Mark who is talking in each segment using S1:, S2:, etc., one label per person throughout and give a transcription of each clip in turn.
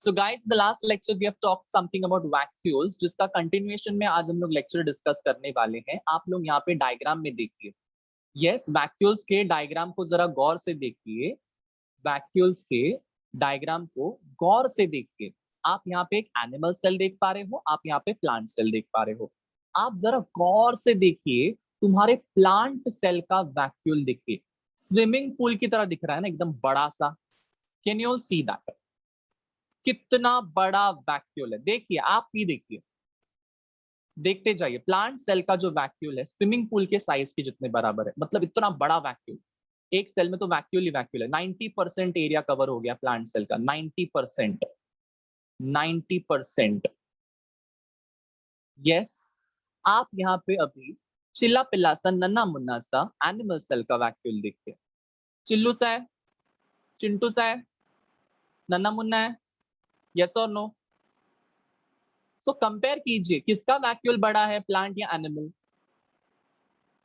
S1: So guys, the last lecture we have talked something about vacuoles, जिसका continuation में आज हम लोग लेक्चर डिस्कस करने वाले हैं। आप लोग यहाँ पे डायग्राम में देखिए। यस, वैक्यूल्स के डायग्राम को जरा गौर से देखिए। वैक्यूल्स के डायग्राम को गौर से देखिए। आप यहाँ पे एक एनिमल सेल देख पा रहे हो, आप यहाँ पे प्लांट सेल देख पा रहे हो। आप जरा गौर से देखिए, तुम्हारे प्लांट सेल का वैक्यूल देखिए, स्विमिंग पूल की तरह दिख रहा है ना, एकदम बड़ा सा। Can you all see that? कितना बड़ा वैक्यूल है, देखिए, आप भी देखिए, देखते जाइए। प्लांट सेल का जो वैक्यूल है स्विमिंग पूल के साइज के जितने बराबर है, मतलब इतना बड़ा वैक्यूल। एक सेल में तो वैक्यूल ही वैक्यूल है। 90% एरिया कवर हो गया प्लांट सेल का। 90%। 90%। यस, आप यहाँ पे अभी चिल्ला पिल्ला सा नन्ना मुन्ना सा एनिमल सेल का वैक्यूल देखिए। चिल्लू सा है, चिंटू सा है, नन्ना मुन्ना है। यस और नो? सो कंपेयर कीजिए, किसका वैक्यूल बड़ा है, प्लांट या एनिमल?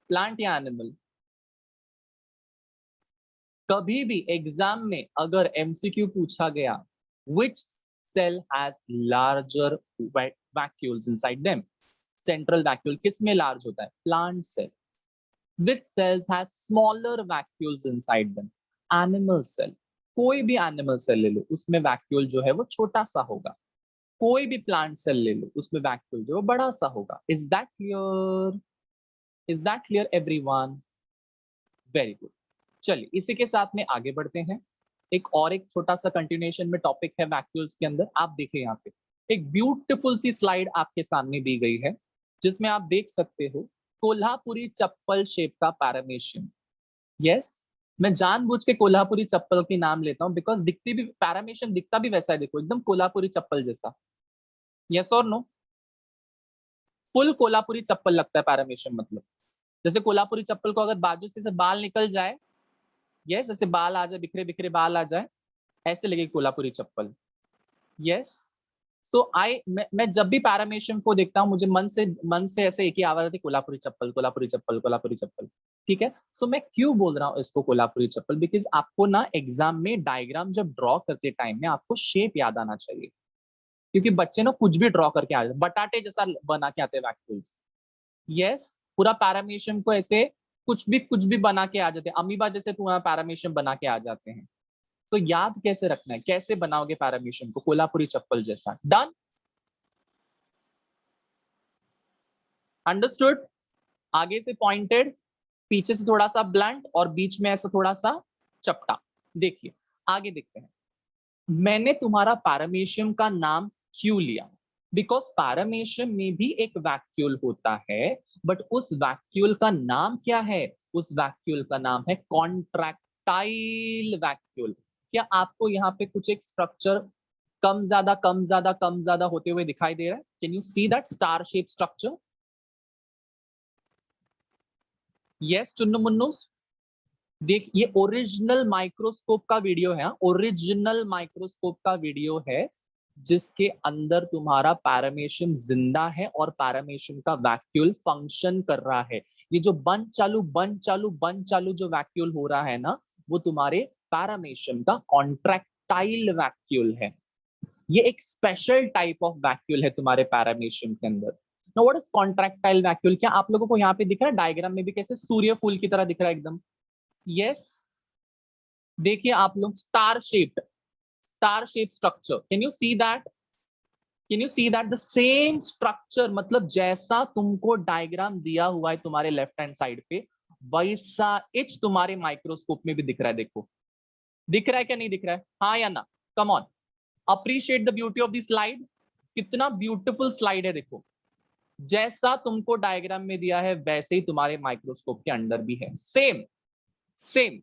S1: प्लांट या एनिमल? कभी भी एग्जाम में अगर एमसीक्यू पूछा गया, which cell has larger vacuoles inside them? Central vacuole किस में लार्ज होता है? Plant cell. which cells has smaller vacuoles inside them? Animal cell. कोई भी एनिमल सेल ले लो, उसमें वैक्यूल जो है वो छोटा सा होगा। कोई भी प्लांट सेल ले लो, उसमें वैक्यूल जो है बड़ा सा होगा। Is that clear? Is that clear everyone? Very good. चलिए इसी के साथ में आगे बढ़ते हैं। एक छोटा सा कंटिन्यूएशन में टॉपिक है वैक्यूल्स के अंदर। आप देखिए यहाँ पे एक ब्यूटीफुल सी स्लाइड आपके सामने दी गई है, जिसमें आप देख सकते हो कोल्हापुरी चप्पल शेप का पैरामीशियम। यस, मैं जानबूझ के कोल्हापुरी चप्पल की नाम लेता हूँ बिकॉज दिखती भी पैरामीशियम दिखता भी वैसा है, देखो एकदम कोल्हापुरी चप्पल जैसा। यस और नो? फुल कोल्हापुरी चप्पल लगता है पैरामीशियम, मतलब जैसे कोल्हापुरी चप्पल को अगर बाजू से बाल निकल जाए, यस, जैसे बाल आ जाए, बिखरे बिखरे बाल आ जाए, ऐसे लगेगी कोल्हापुरी चप्पल। यस, सो मैं जब भी पैरामीशियम को देखता हूँ, मुझे मन से ऐसे एक ही आवाज आती है, कोल्हापुरी चप्पल, कोल्हापुरी चप्पल, कोल्हापुरी चप्पल। ठीक है, सो मैं क्यों बोल रहा हूँ इसको कोल्हापुरी चप्पल? बिकॉज आपको ना एग्जाम में डायग्राम जब ड्रॉ करते टाइम में आपको शेप याद आना चाहिए, क्योंकि बच्चे ना कुछ भी ड्रॉ करके आ जाते, बटाटे जैसा बना के आते हैं वैक्यूल्स। यस, पूरा पैरामीशियम को ऐसे कुछ भी बना के आ जाते हैं, अमीबा जैसे पूरा पैरामीशियम बना के आ जाते हैं। तो याद कैसे रखना है, कैसे बनाओगे पैरामीशियम को? कोल्हापुरी चप्पल जैसा। डन? अंडरस्टूड? आगे से पॉइंटेड, पीछे से थोड़ा सा ब्लंट और बीच में ऐसा थोड़ा सा चपटा। देखिए आगे देखते हैं। मैंने तुम्हारा पैरामीशियम का नाम क्यों लिया? बिकॉज पैरामीशियम में भी एक वैक्यूल होता है, बट उस वैक्यूल का नाम क्या है? उस वैक्यूल का नाम है कॉन्ट्रैक्टाइल वैक्यूल। क्या आपको यहाँ पे कुछ एक स्ट्रक्चर कम ज्यादा कम ज्यादा कम ज्यादा होते हुए दिखाई दे रहा है? Can you see that star shape structure? Yes Chunnu Munnus? देख, ये ओरिजिनल माइक्रोस्कोप का वीडियो है, ओरिजिनल माइक्रोस्कोप का वीडियो है, जिसके अंदर तुम्हारा पैरामीशियम जिंदा है और पैरामीशियम का वैक्यूल फंक्शन कर रहा है। ये जो बंद चालू बंद चालू बंद चालू जो वैक्यूल हो रहा है ना, वो तुम्हारे पैरामीशियम का कॉन्ट्रैक्टाइल वैक्यूल है। ये एक स्पेशल टाइप ऑफ वैक्यूल है तुम्हारे पैरामीशियम के अंदर। Now what is contractile vacuole? क्या आप लोगों को यहाँ पे दिख रहा है डायग्राम में भी कैसे सूर्य फूल की तरह दिख रहा है एकदम? यस, देखिए आप लोग star shape structure. Can you see that? Can you see that the same structure, मतलब जैसा तुमको डायग्राम दिया हुआ है तुम्हारे लेफ्ट हैंड साइड पे, वैसा इच तुम्हारे माइक्रोस्कोप में भी दिख रहा है। देखो, दिख रहा है क्या नहीं दिख रहा है? हाँ या ना? Come on, appreciate the beauty of the slide. कितना ब्यूटीफुल स्लाइड है, देखो जैसा तुमको डायग्राम में दिया है वैसे ही तुम्हारे माइक्रोस्कोप के अंदर भी है, सेम सेम।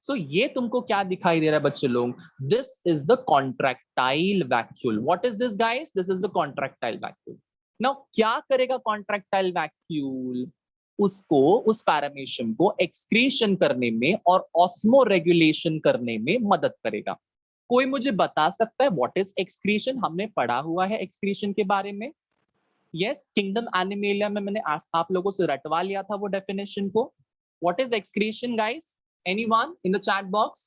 S1: सो ये तुमको क्या दिखाई दे रहा है बच्चे लोग? This is the contractile vacuole. What is this guys? This is the contractile vacuole. Now क्या करेगा कॉन्ट्रैक्टाइल वैक्यूल? उसको, उस पैरामीशियम को एक्सक्रीशन करने में और ऑस्मो रेगुलेशन करने में मदद करेगा। कोई मुझे बता सकता है व्हाट इज एक्सक्रीशन? हमने पढ़ा हुआ है एक्सक्रीशन के बारे में। यस, किंगडम एनिमेलिया में मैंने आप लोगों से रटवा लिया था वो डेफिनेशन को। What is excretion guys? Anyone in the chat box?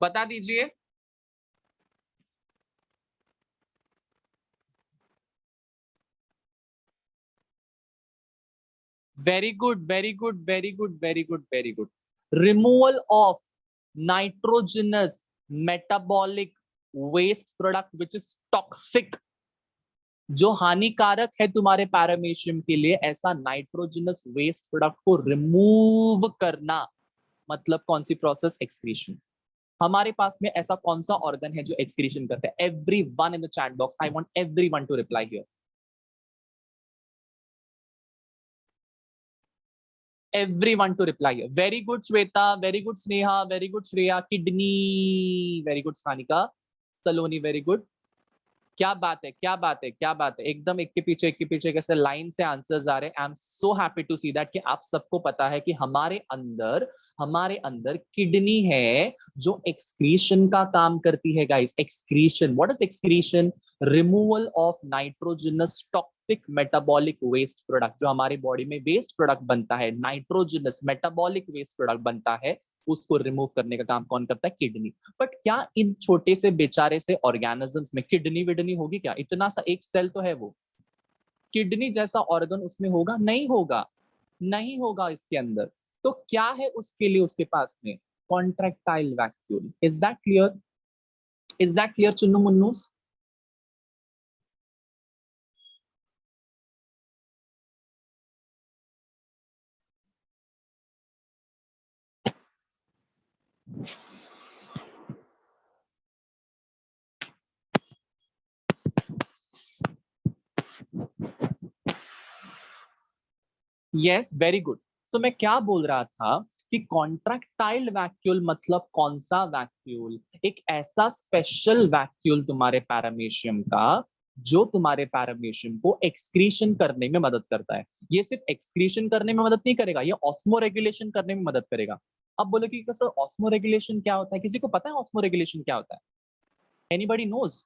S1: बता दीजिए। Very good, very good, very good, very good, very good. Removal of nitrogenous metabolic waste product which is toxic, जो हानिकारक है तुम्हारे पैरामीशियम के लिए, ऐसा नाइट्रोजनस वेस्ट प्रोडक्ट को रिमूव करना, मतलब कौन सी प्रोसेस? एक्सक्रीशन। हमारे पास में ऐसा कौन सा ऑर्गन है जो एक्सक्रीशन करता है? Every one in the chat box, I want every one two reply here. Everyone to reply here. Very good, Shweta. Very good, Sneha. Very good, Shreya. Kidney. Very good, Sanika. Saloni. Very good. क्या बात है, क्या बात है, क्या बात है, एकदम एक के पीछे कैसे लाइन से आंसर्स आ रहे हैं। I am so happy to see that कि आप सबको पता है कि हमारे अंदर किडनी है जो एक्सक्रीशन का काम करती है guys. Excretion, what is excretion? Removal of nitrogenous toxic metabolic waste product. जो हमारे बॉडी में वेस्ट प्रोडक्ट बनता है, नाइट्रोजनस मेटाबॉलिक वेस्ट प्रोडक्ट बनता है, उसको रिमूव करने का काम कौन करता है? किडनी। बट क्या इन छोटे से बेचारे से ऑर्गेनिजम्स में किडनी विडनी होगी क्या? इतना सा एक सेल तो है वो। किडनी जैसा ऑर्गन उसमें होगा? नहीं होगा, नहीं होगा इसके अंदर। तो क्या है उसके लिए उसके पास में? Contractile vacuole. Is that clear? Is that clear Chunnu Munnus? Yes, very good. So मैं क्या बोल रहा था कि कॉन्ट्रैक्टाइल वैक्यूल मतलब कौन सा वैक्यूल? एक ऐसा स्पेशल वैक्यूल तुम्हारे पैरामीशियम का जो तुम्हारे पैरामीशियम को एक्सक्रीशन करने में मदद करता है। ये सिर्फ एक्सक्रीशन करने में मदद नहीं करेगा, ये ऑस्मो रेगुलेशन करने में मदद करेगा। अब बोलो कि सर ऑस्मो रेगुलेशन क्या होता है? किसी को पता है ऑस्मो रेगुलेशन क्या होता है? Anybody knows?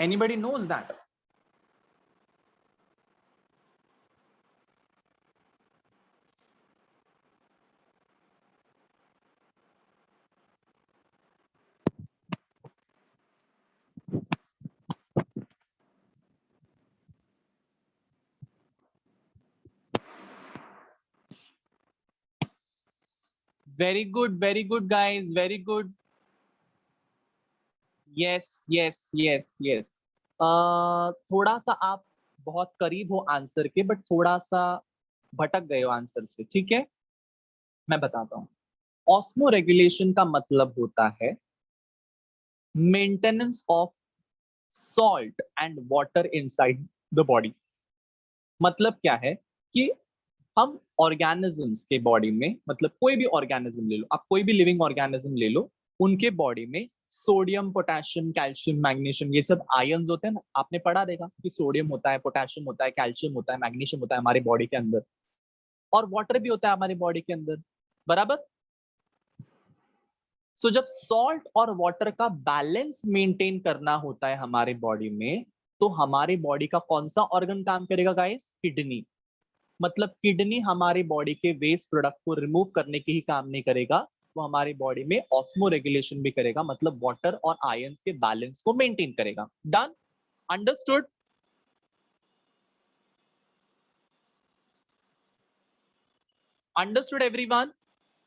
S1: Anybody knows that? Very good, very good guys, very good. Yes yes yes yes. थोड़ा सा आप बहुत करीब हो आंसर के, बट थोड़ा सा भटक गए हो आंसर से, ठीक है? मैं बताता हूँ। ऑस्मो रेगुलेशन का मतलब होता है maintenance of salt and water inside the body. मतलब क्या है कि हम ऑर्गेनिजम्स के बॉडी में, मतलब कोई भी ऑर्गेनिज्म ले लो आप, कोई भी लिविंग ऑर्गेनिज्म ले लो, उनके बॉडी में सोडियम, पोटेशियम, कैल्शियम, मैग्नीशियम, ये सब आयंस होते हैं ना। आपने पढ़ा देखा कि सोडियम होता है, पोटेशियम होता है, कैल्शियम होता है, मैग्नीशियम होता है हमारे बॉडी के अंदर, और वाटर भी होता है हमारी बॉडी के अंदर, बराबर? सो जब सॉल्ट और वाटर का बैलेंस मेंटेन करना होता है हमारे बॉडी में, तो हमारे बॉडी का कौन सा ऑर्गन काम करेगा गाइस? किडनी। मतलब किडनी हमारी बॉडी के वेस्ट प्रोडक्ट को रिमूव करने के ही काम नहीं करेगा, वो हमारी बॉडी में ऑस्मो रेगुलेशन भी करेगा, मतलब वाटर और आयंस के बैलेंस को मेंटेन करेगा। डन? अंडरस्टूड? Understood everyone?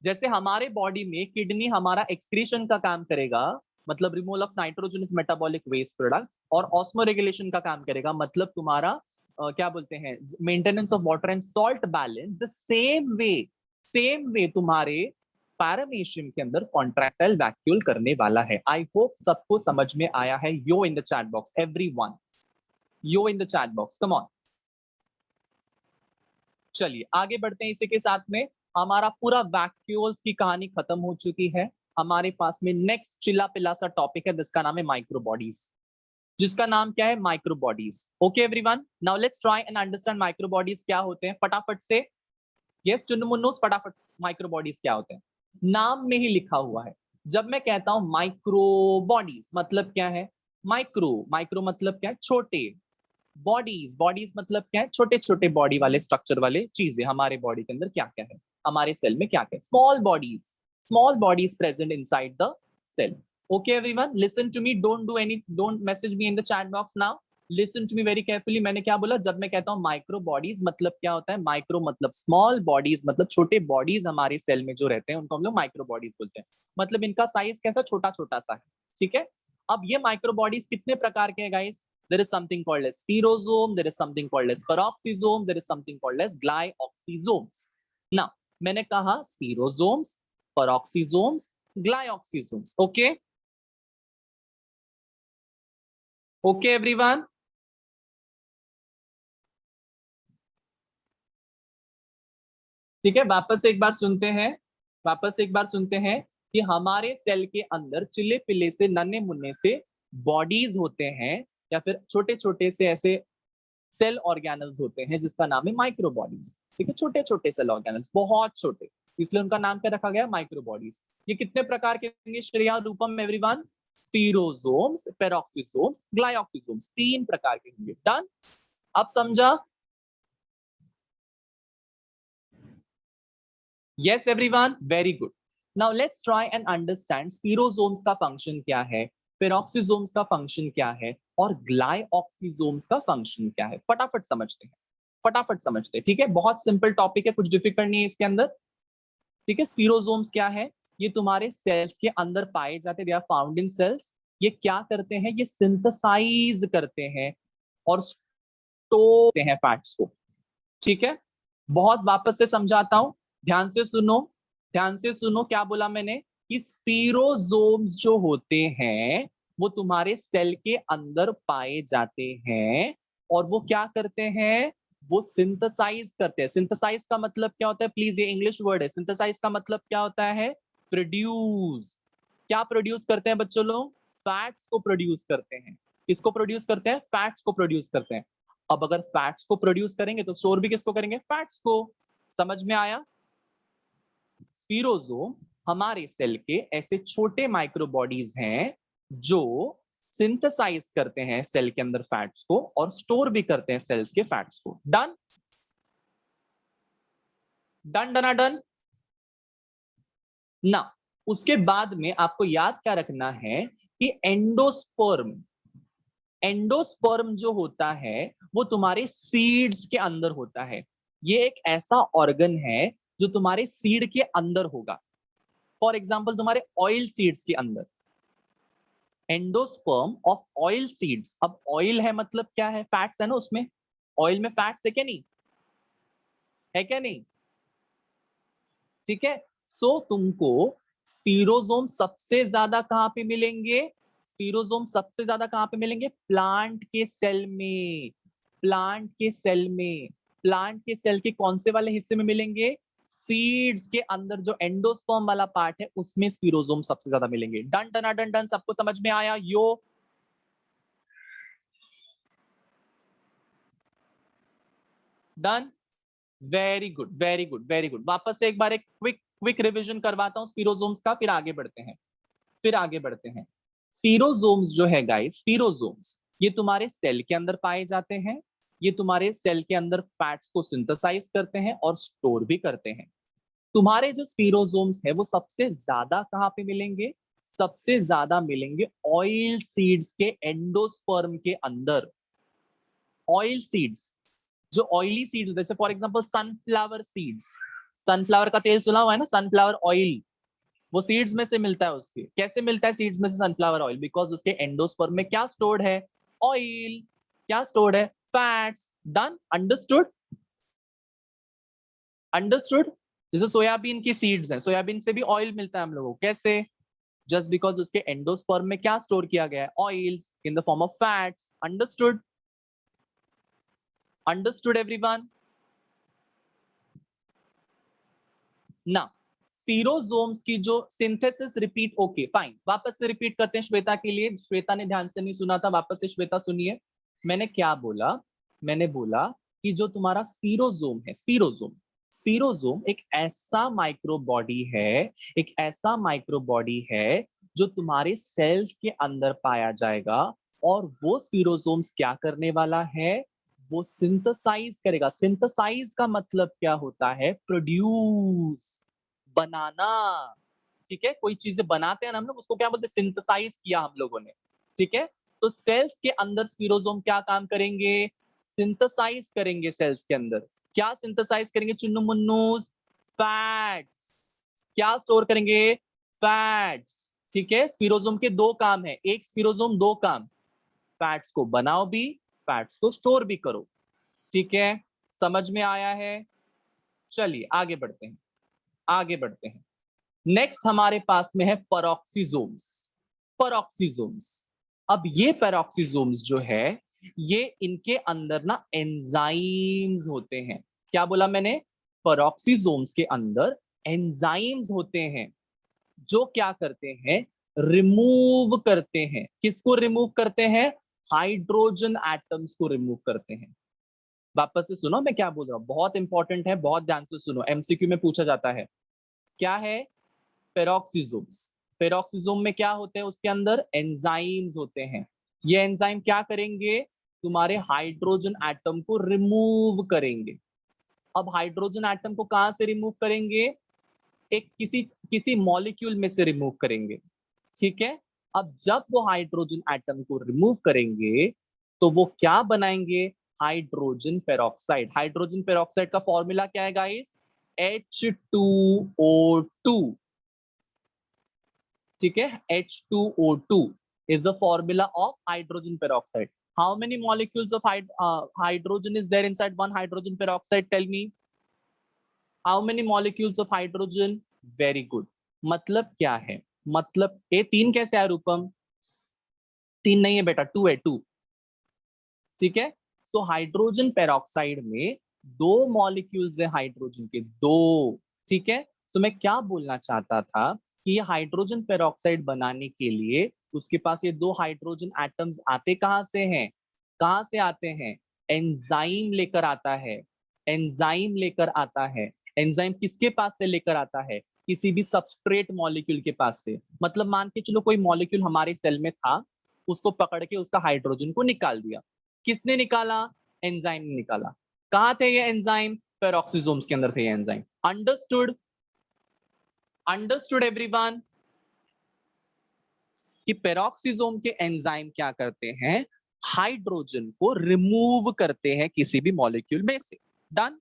S1: जैसे हमारे बॉडी में किडनी हमारा एक्सक्रीशन का काम करेगा, मतलब removal of nitrogenous metabolic waste product, और ऑस्मो रेगुलेशन का काम करेगा, मतलब तुम्हारा क्या बोलते हैं, maintenance of water and salt balance. The same way तुम्हारे पैरामीशियम के अंदर कॉन्ट्रैक्टाइल वैक्यूल करने वाला है। आई होप सबको समझ में आया है। Yo in the chat box everyone, yo in the chat box, come on. चलिए आगे बढ़ते हैं इसी के साथ में। हमारा पूरा वैक्यूल्स की कहानी खत्म हो चुकी है। हमारे पास में नेक्स्ट चिल्ला पिला सा टॉपिक है जिसका नाम है माइक्रो बॉडीज। जिसका नाम क्या है? Micro bodies. Okay everyone, now let's try and understand micro bodies क्या होते हैं फटाफट से। यस चुन्नू मुन्नूस, फटाफट, माइक्रो बॉडीज क्या होते हैं? नाम में ही लिखा हुआ है, जब मैं कहता हूं माइक्रो बॉडीज, मतलब क्या है? माइक्रो, माइक्रो मतलब क्या है? छोटे। बॉडीज, बॉडीज मतलब क्या है? छोटे छोटे बॉडी वाले, स्ट्रक्चर वाले चीजें। हमारे बॉडी के अंदर क्या क्या है, हमारे सेल में क्या क्या है? Small bodies, small bodies present inside the cell. Okay everyone, listen to me, don't message me in the chat box now, listen to me very carefully. मैंने क्या बोला? जब मैं कहता हूँ माइक्रो बॉडीज, मतलब क्या होता है? माइक्रो मतलब स्मॉल, बॉडीज मतलब छोटे बॉडीज हमारे सेल में जो रहते हैं उनको हम लोग माइक्रो बॉडीज बोलते हैं। मतलब इनका साइज कैसा? छोटा छोटा सा है, ठीक है। अब ये माइक्रो बॉडीज कितने प्रकार के हैं guys? There is something called as spherosome, there is something called as peroxisome, there is something called as glyoxysomes. Now, मैंने कहा spherosomes, peroxisomes, glyoxysomes. Okay? Okay, everyone? ठीक है, वापस एक बार सुनते हैं, वापस एक बार सुनते हैं कि हमारे सेल के अंदर चिल्ले पिल्ले से, नन्हे मुन्ने से बॉडीज होते हैं, या फिर छोटे छोटे से ऐसे सेल ऑर्गेनल्स होते हैं जिसका नाम है माइक्रो बॉडीज। ठीक है, छोटे छोटे सेल ऑर्गेनल्स, बहुत छोटे, इसलिए उनका नाम क्या रखा गया? Micro bodies. ये कितने प्रकार के होंगे Shreya, Rupam, everyone? Spherosomes, peroxisomes, glyoxysomes, 3 प्रकार के होंगे। डन? अब समझा? Yes everyone, very good. Now let's try and understand spherosomes का फंक्शन क्या है, पेरोक्सिसोम्स का फंक्शन क्या है, और ग्लाइऑक्सिसोम्स का फंक्शन क्या है। फटाफट समझते हैं, फटाफट समझते हैं, ठीक है। बहुत सिंपल टॉपिक है, कुछ डिफिकल्ट नहीं है इसके अंदर, ठीक है। स्पीरोसोम्स क्या है? ये तुम्हारे सेल्स के अंदर पाए जाते हैं, they are found in cells. ये क्या करते हैं? ये सिंथेसाइज करते हैं और स्टोर करते हैं फैट्स को, ठीक है। बहुत वापस से समझाता हूं, ध्यान से सुनो, ध्यान से सुनो। क्या बोला मैंने? कि स्पीरोसोम्स जो होते हैं वो तुम्हारे सेल के अंदर पाए जाते हैं, और वो क्या करते हैं? वो सिंथेसाइज करते हैं। सिंथेसाइज का मतलब क्या होता है? प्लीज, ये इंग्लिश वर्ड है। सिंथेसाइज का मतलब क्या होता है? प्रोड्यूस। क्या प्रोड्यूस करते हैं बच्चों लोग? फैट्स को प्रोड्यूस करते हैं। किसको प्रोड्यूस करते हैं? फैट्स को प्रोड्यूस करते हैं। अब अगर फैट्स को प्रोड्यूस करेंगे तो स्टोर भी किसको करेंगे? फैट्स को। समझ में आया? स्पीरोसोम हमारे सेल के ऐसे छोटे माइक्रो बॉडीज हैं जो सिंथेसाइज करते हैं सेल के अंदर फैट्स को और स्टोर भी करते हैं सेल्स के फैट्स को। डन? डन डना डन ना। उसके बाद में आपको याद क्या रखना है कि एंडोस्पर्म, एंडोस्पर्म जो होता है वो तुम्हारे सीड्स के अंदर होता है। ये एक ऐसा ऑर्गन है जो तुम्हारे सीड के अंदर होगा। फॉर एग्जाम्पल तुम्हारे ऑयल सीड्स के अंदर, एंडोस्पर्म ऑफ ऑयल सीड्स। अब ऑयल है मतलब क्या है? फैट्स है ना उसमें। ऑयल में फैट्स है क्या? नहीं है, क्या नहीं? ठीक है। सो तुमको स्पीरोसोम सबसे ज्यादा कहां पे मिलेंगे? स्पीरोसोम सबसे ज्यादा कहां पे मिलेंगे? प्लांट के सेल में। प्लांट के सेल में। प्लांट के सेल के कौन से वाले हिस्से में मिलेंगे? सीड्स के अंदर जो एंडोस्पर्म वाला पार्ट है उसमें स्पीरोसोम सबसे ज्यादा मिलेंगे। डन डन डन डन, सबको समझ में आया? Yo done, very good very good very good. वापस से एक बार एक क्विक क्विक रिवीजन करवाता हूं स्पीरोसोम्स का, फिर आगे बढ़ते हैं, फिर आगे बढ़ते हैं। स्पीरोसोम्स जो है गाइस, स्पीरोसोम्स ये तुम्हारे सेल के अंदर पाए जाते हैं। ये तुम्हारे सेल के अंदर फैट्स को सिंथेसाइज करते हैं और स्टोर भी करते हैं। तुम्हारे जो स्पीरोसोम्स है वो सबसे ज्यादा कहां पे मिलेंगे? सबसे ज्यादा मिलेंगे ऑयल सीड्स के एंडोस्पर्म के अंदर। ऑयल सीड्स, जो ऑयली सीड्स, जैसे for example sunflower seeds, sunflower का तेल सुना हुआ है ना, सनफ्लावर ऑयल, वो सीड्स में से मिलता है। उसके कैसे मिलता है सीड्स में से सनफ्लावर ऑयल? बिकॉज उसके एंडोस्पर्म में क्या स्टोर्ड है? ऑयल। क्या स्टोर्ड है? फैट्स। डन? अंडरस्टूड? अंडरस्टूड? जैसे सोयाबीन की सीड्स हैं, सोयाबीन से भी ऑयल मिलता है हम लोगों को। कैसे? जस्ट बिकॉज उसके एंडोस्पर्म में क्या स्टोर किया गया है? Oils in the form of fats. Understood? Understood everyone? ना, स्पीरोसोम्स की जो सिंथेसिस रिपीट, ओके फाइन, वापस से रिपीट करते हैं श्वेता के लिए। श्वेता ने ध्यान से नहीं सुना था, वापस से श्वेता सुनिए। मैंने क्या बोला? मैंने बोला कि जो तुम्हारा स्पीरोसोम है, स्पीरोसोम, स्फीरोजोम एक ऐसा माइक्रोबॉडी है, एक ऐसा माइक्रोबॉडी है जो तुम्हारे सेल्स के अंदर पाया जाएगा, और वो स्फीरोजोम्स क्या करने वाला है, वो सिंथेसाइज करेगा। सिंथेसाइज का मतलब क्या होता है, प्रोड्यूस, बनाना। ठीक है, कोई चीजें बनाते हैं ना हम लोग, उसको क्या बोलते हैं, सिंथेसाइज किया हम लोगों ने। ठीक है, तो सेल्स के अंदर स्फीरोजोम क्या काम करेंगे, सिंथेसाइज करेंगे सेल्स के अंदर। क्या सिंथेसाइज करेंगे चुन्नू मुन्नूस, फैट्स। क्या स्टोर करेंगे, फैट्स। ठीक है, स्फीरोजोम के दो काम है, एक स्फीरोजोम दो काम, फैट्स को बनाओ भी, फैट्स को स्टोर भी करो। ठीक है, समझ में आया है। चलिए आगे बढ़ते हैं, आगे बढ़ते हैं। नेक्स्ट हमारे पास में है पेरोक्सीजोम्स। पेरोक्सीजोम्स, अब ये पेरोक्सीजोम्स जो है, ये इनके अंदर ना एंजाइम्स होते हैं। क्या बोला मैंने, पेरोक्सीजोम्स के अंदर एंजाइम्स होते हैं, जो क्या करते हैं, रिमूव करते हैं। किसको रिमूव करते हैं, हाइड्रोजन एटम्स को रिमूव करते हैं। वापस से सुनो मैं क्या बोल रहा हूं, बहुत इंपॉर्टेंट है, बहुत ध्यान से सुनो, एमसीक्यू में पूछा जाता है। क्या है, पेरोक्सीजोम्स। पेरोक्सीजोम में क्या होते हैं, उसके अंदर एंजाइम्स होते हैं। ये एंजाइम क्या करेंगे, तुम्हारे हाइड्रोजन एटम को रिमूव करेंगे। अब हाइड्रोजन एटम को कहां से रिमूव करेंगे, एक किसी किसी मॉलिक्यूल में से रिमूव करेंगे। ठीक है, अब जब वो हाइड्रोजन एटम को रिमूव करेंगे, तो वो क्या बनाएंगे, हाइड्रोजन पेरोक्साइड। हाइड्रोजन पेरोक्साइड का फॉर्मूला क्या है गाइस, H2O2। ठीक है, H2O2 is the formula of hydrogen peroxide. How many molecules of hydrogen is there inside one hydrogen peroxide, tell me? How many molecules of hydrogen? Very good. मतलब क्या है, मतलब ए तीन कैसे आया रूपम, तीन नहीं है बेटा, टू है, टू। ठीक है, सो हाइड्रोजन पेरोक्साइड में दो मॉलिक्यूल्स है हाइड्रोजन के, दो। ठीक है, सो मैं क्या बोलना चाहता था कि ये हाइड्रोजन पेरोक्साइड बनाने के लिए उसके पास ये दो हाइड्रोजन एटम्स आते कहां से हैं, कहां से आते हैं, एंजाइम लेकर आता है। एंजाइम लेकर आता है। एंजाइम किसके पास से लेकर आता है, किसी भी सबस्ट्रेट मॉलिक्यूल के पास से। मतलब मान के चलो कोई मॉलिक्यूल हमारे सेल में था, उसको पकड़ के उसका हाइड्रोजन को निकाल दिया। किसने निकाला, एंजाइम ने निकाला। कहां थे ये एंजाइम, पेरोक्सीजोम्स के अंदर थे ये एंजाइम। अंडरस्टूड, अंडरस्टूड एवरीवन, कि पेरोक्सीजोम के एंजाइम क्या करते हैं, हाइड्रोजन को रिमूव करते हैं किसी भी मॉलिक्यूल में से। डन।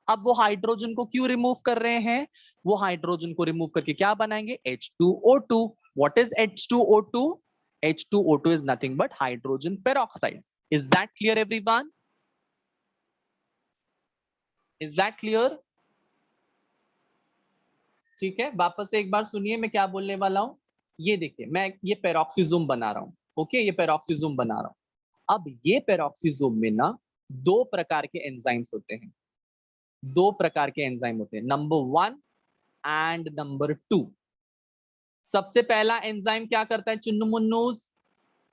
S1: अब वो हाइड्रोजन को क्यों रिमूव कर रहे हैं, वो हाइड्रोजन को रिमूव करके क्या बनाएंगे, H2O2। What is H2O2, H2O2 is nothing but hydrogen peroxide. Is that clear everyone? Is that clear? ठीक है, वापस से एक बार सुनिए मैं क्या बोलने वाला हूं। ये देखिए, मैं ये पेरोक्सीजोम बना रहा हूं। ओके, ये पेरोक्सीजोम बना रहा हूं। अब ये पेरोक्सीजोम में ना दो प्रकार के एंजाइम्स होते हैं, दो प्रकार के एंजाइम होते हैं, नंबर 1 एंड नंबर 2। सबसे पहला एंजाइम क्या करता है चुन्नू मुन्नूस,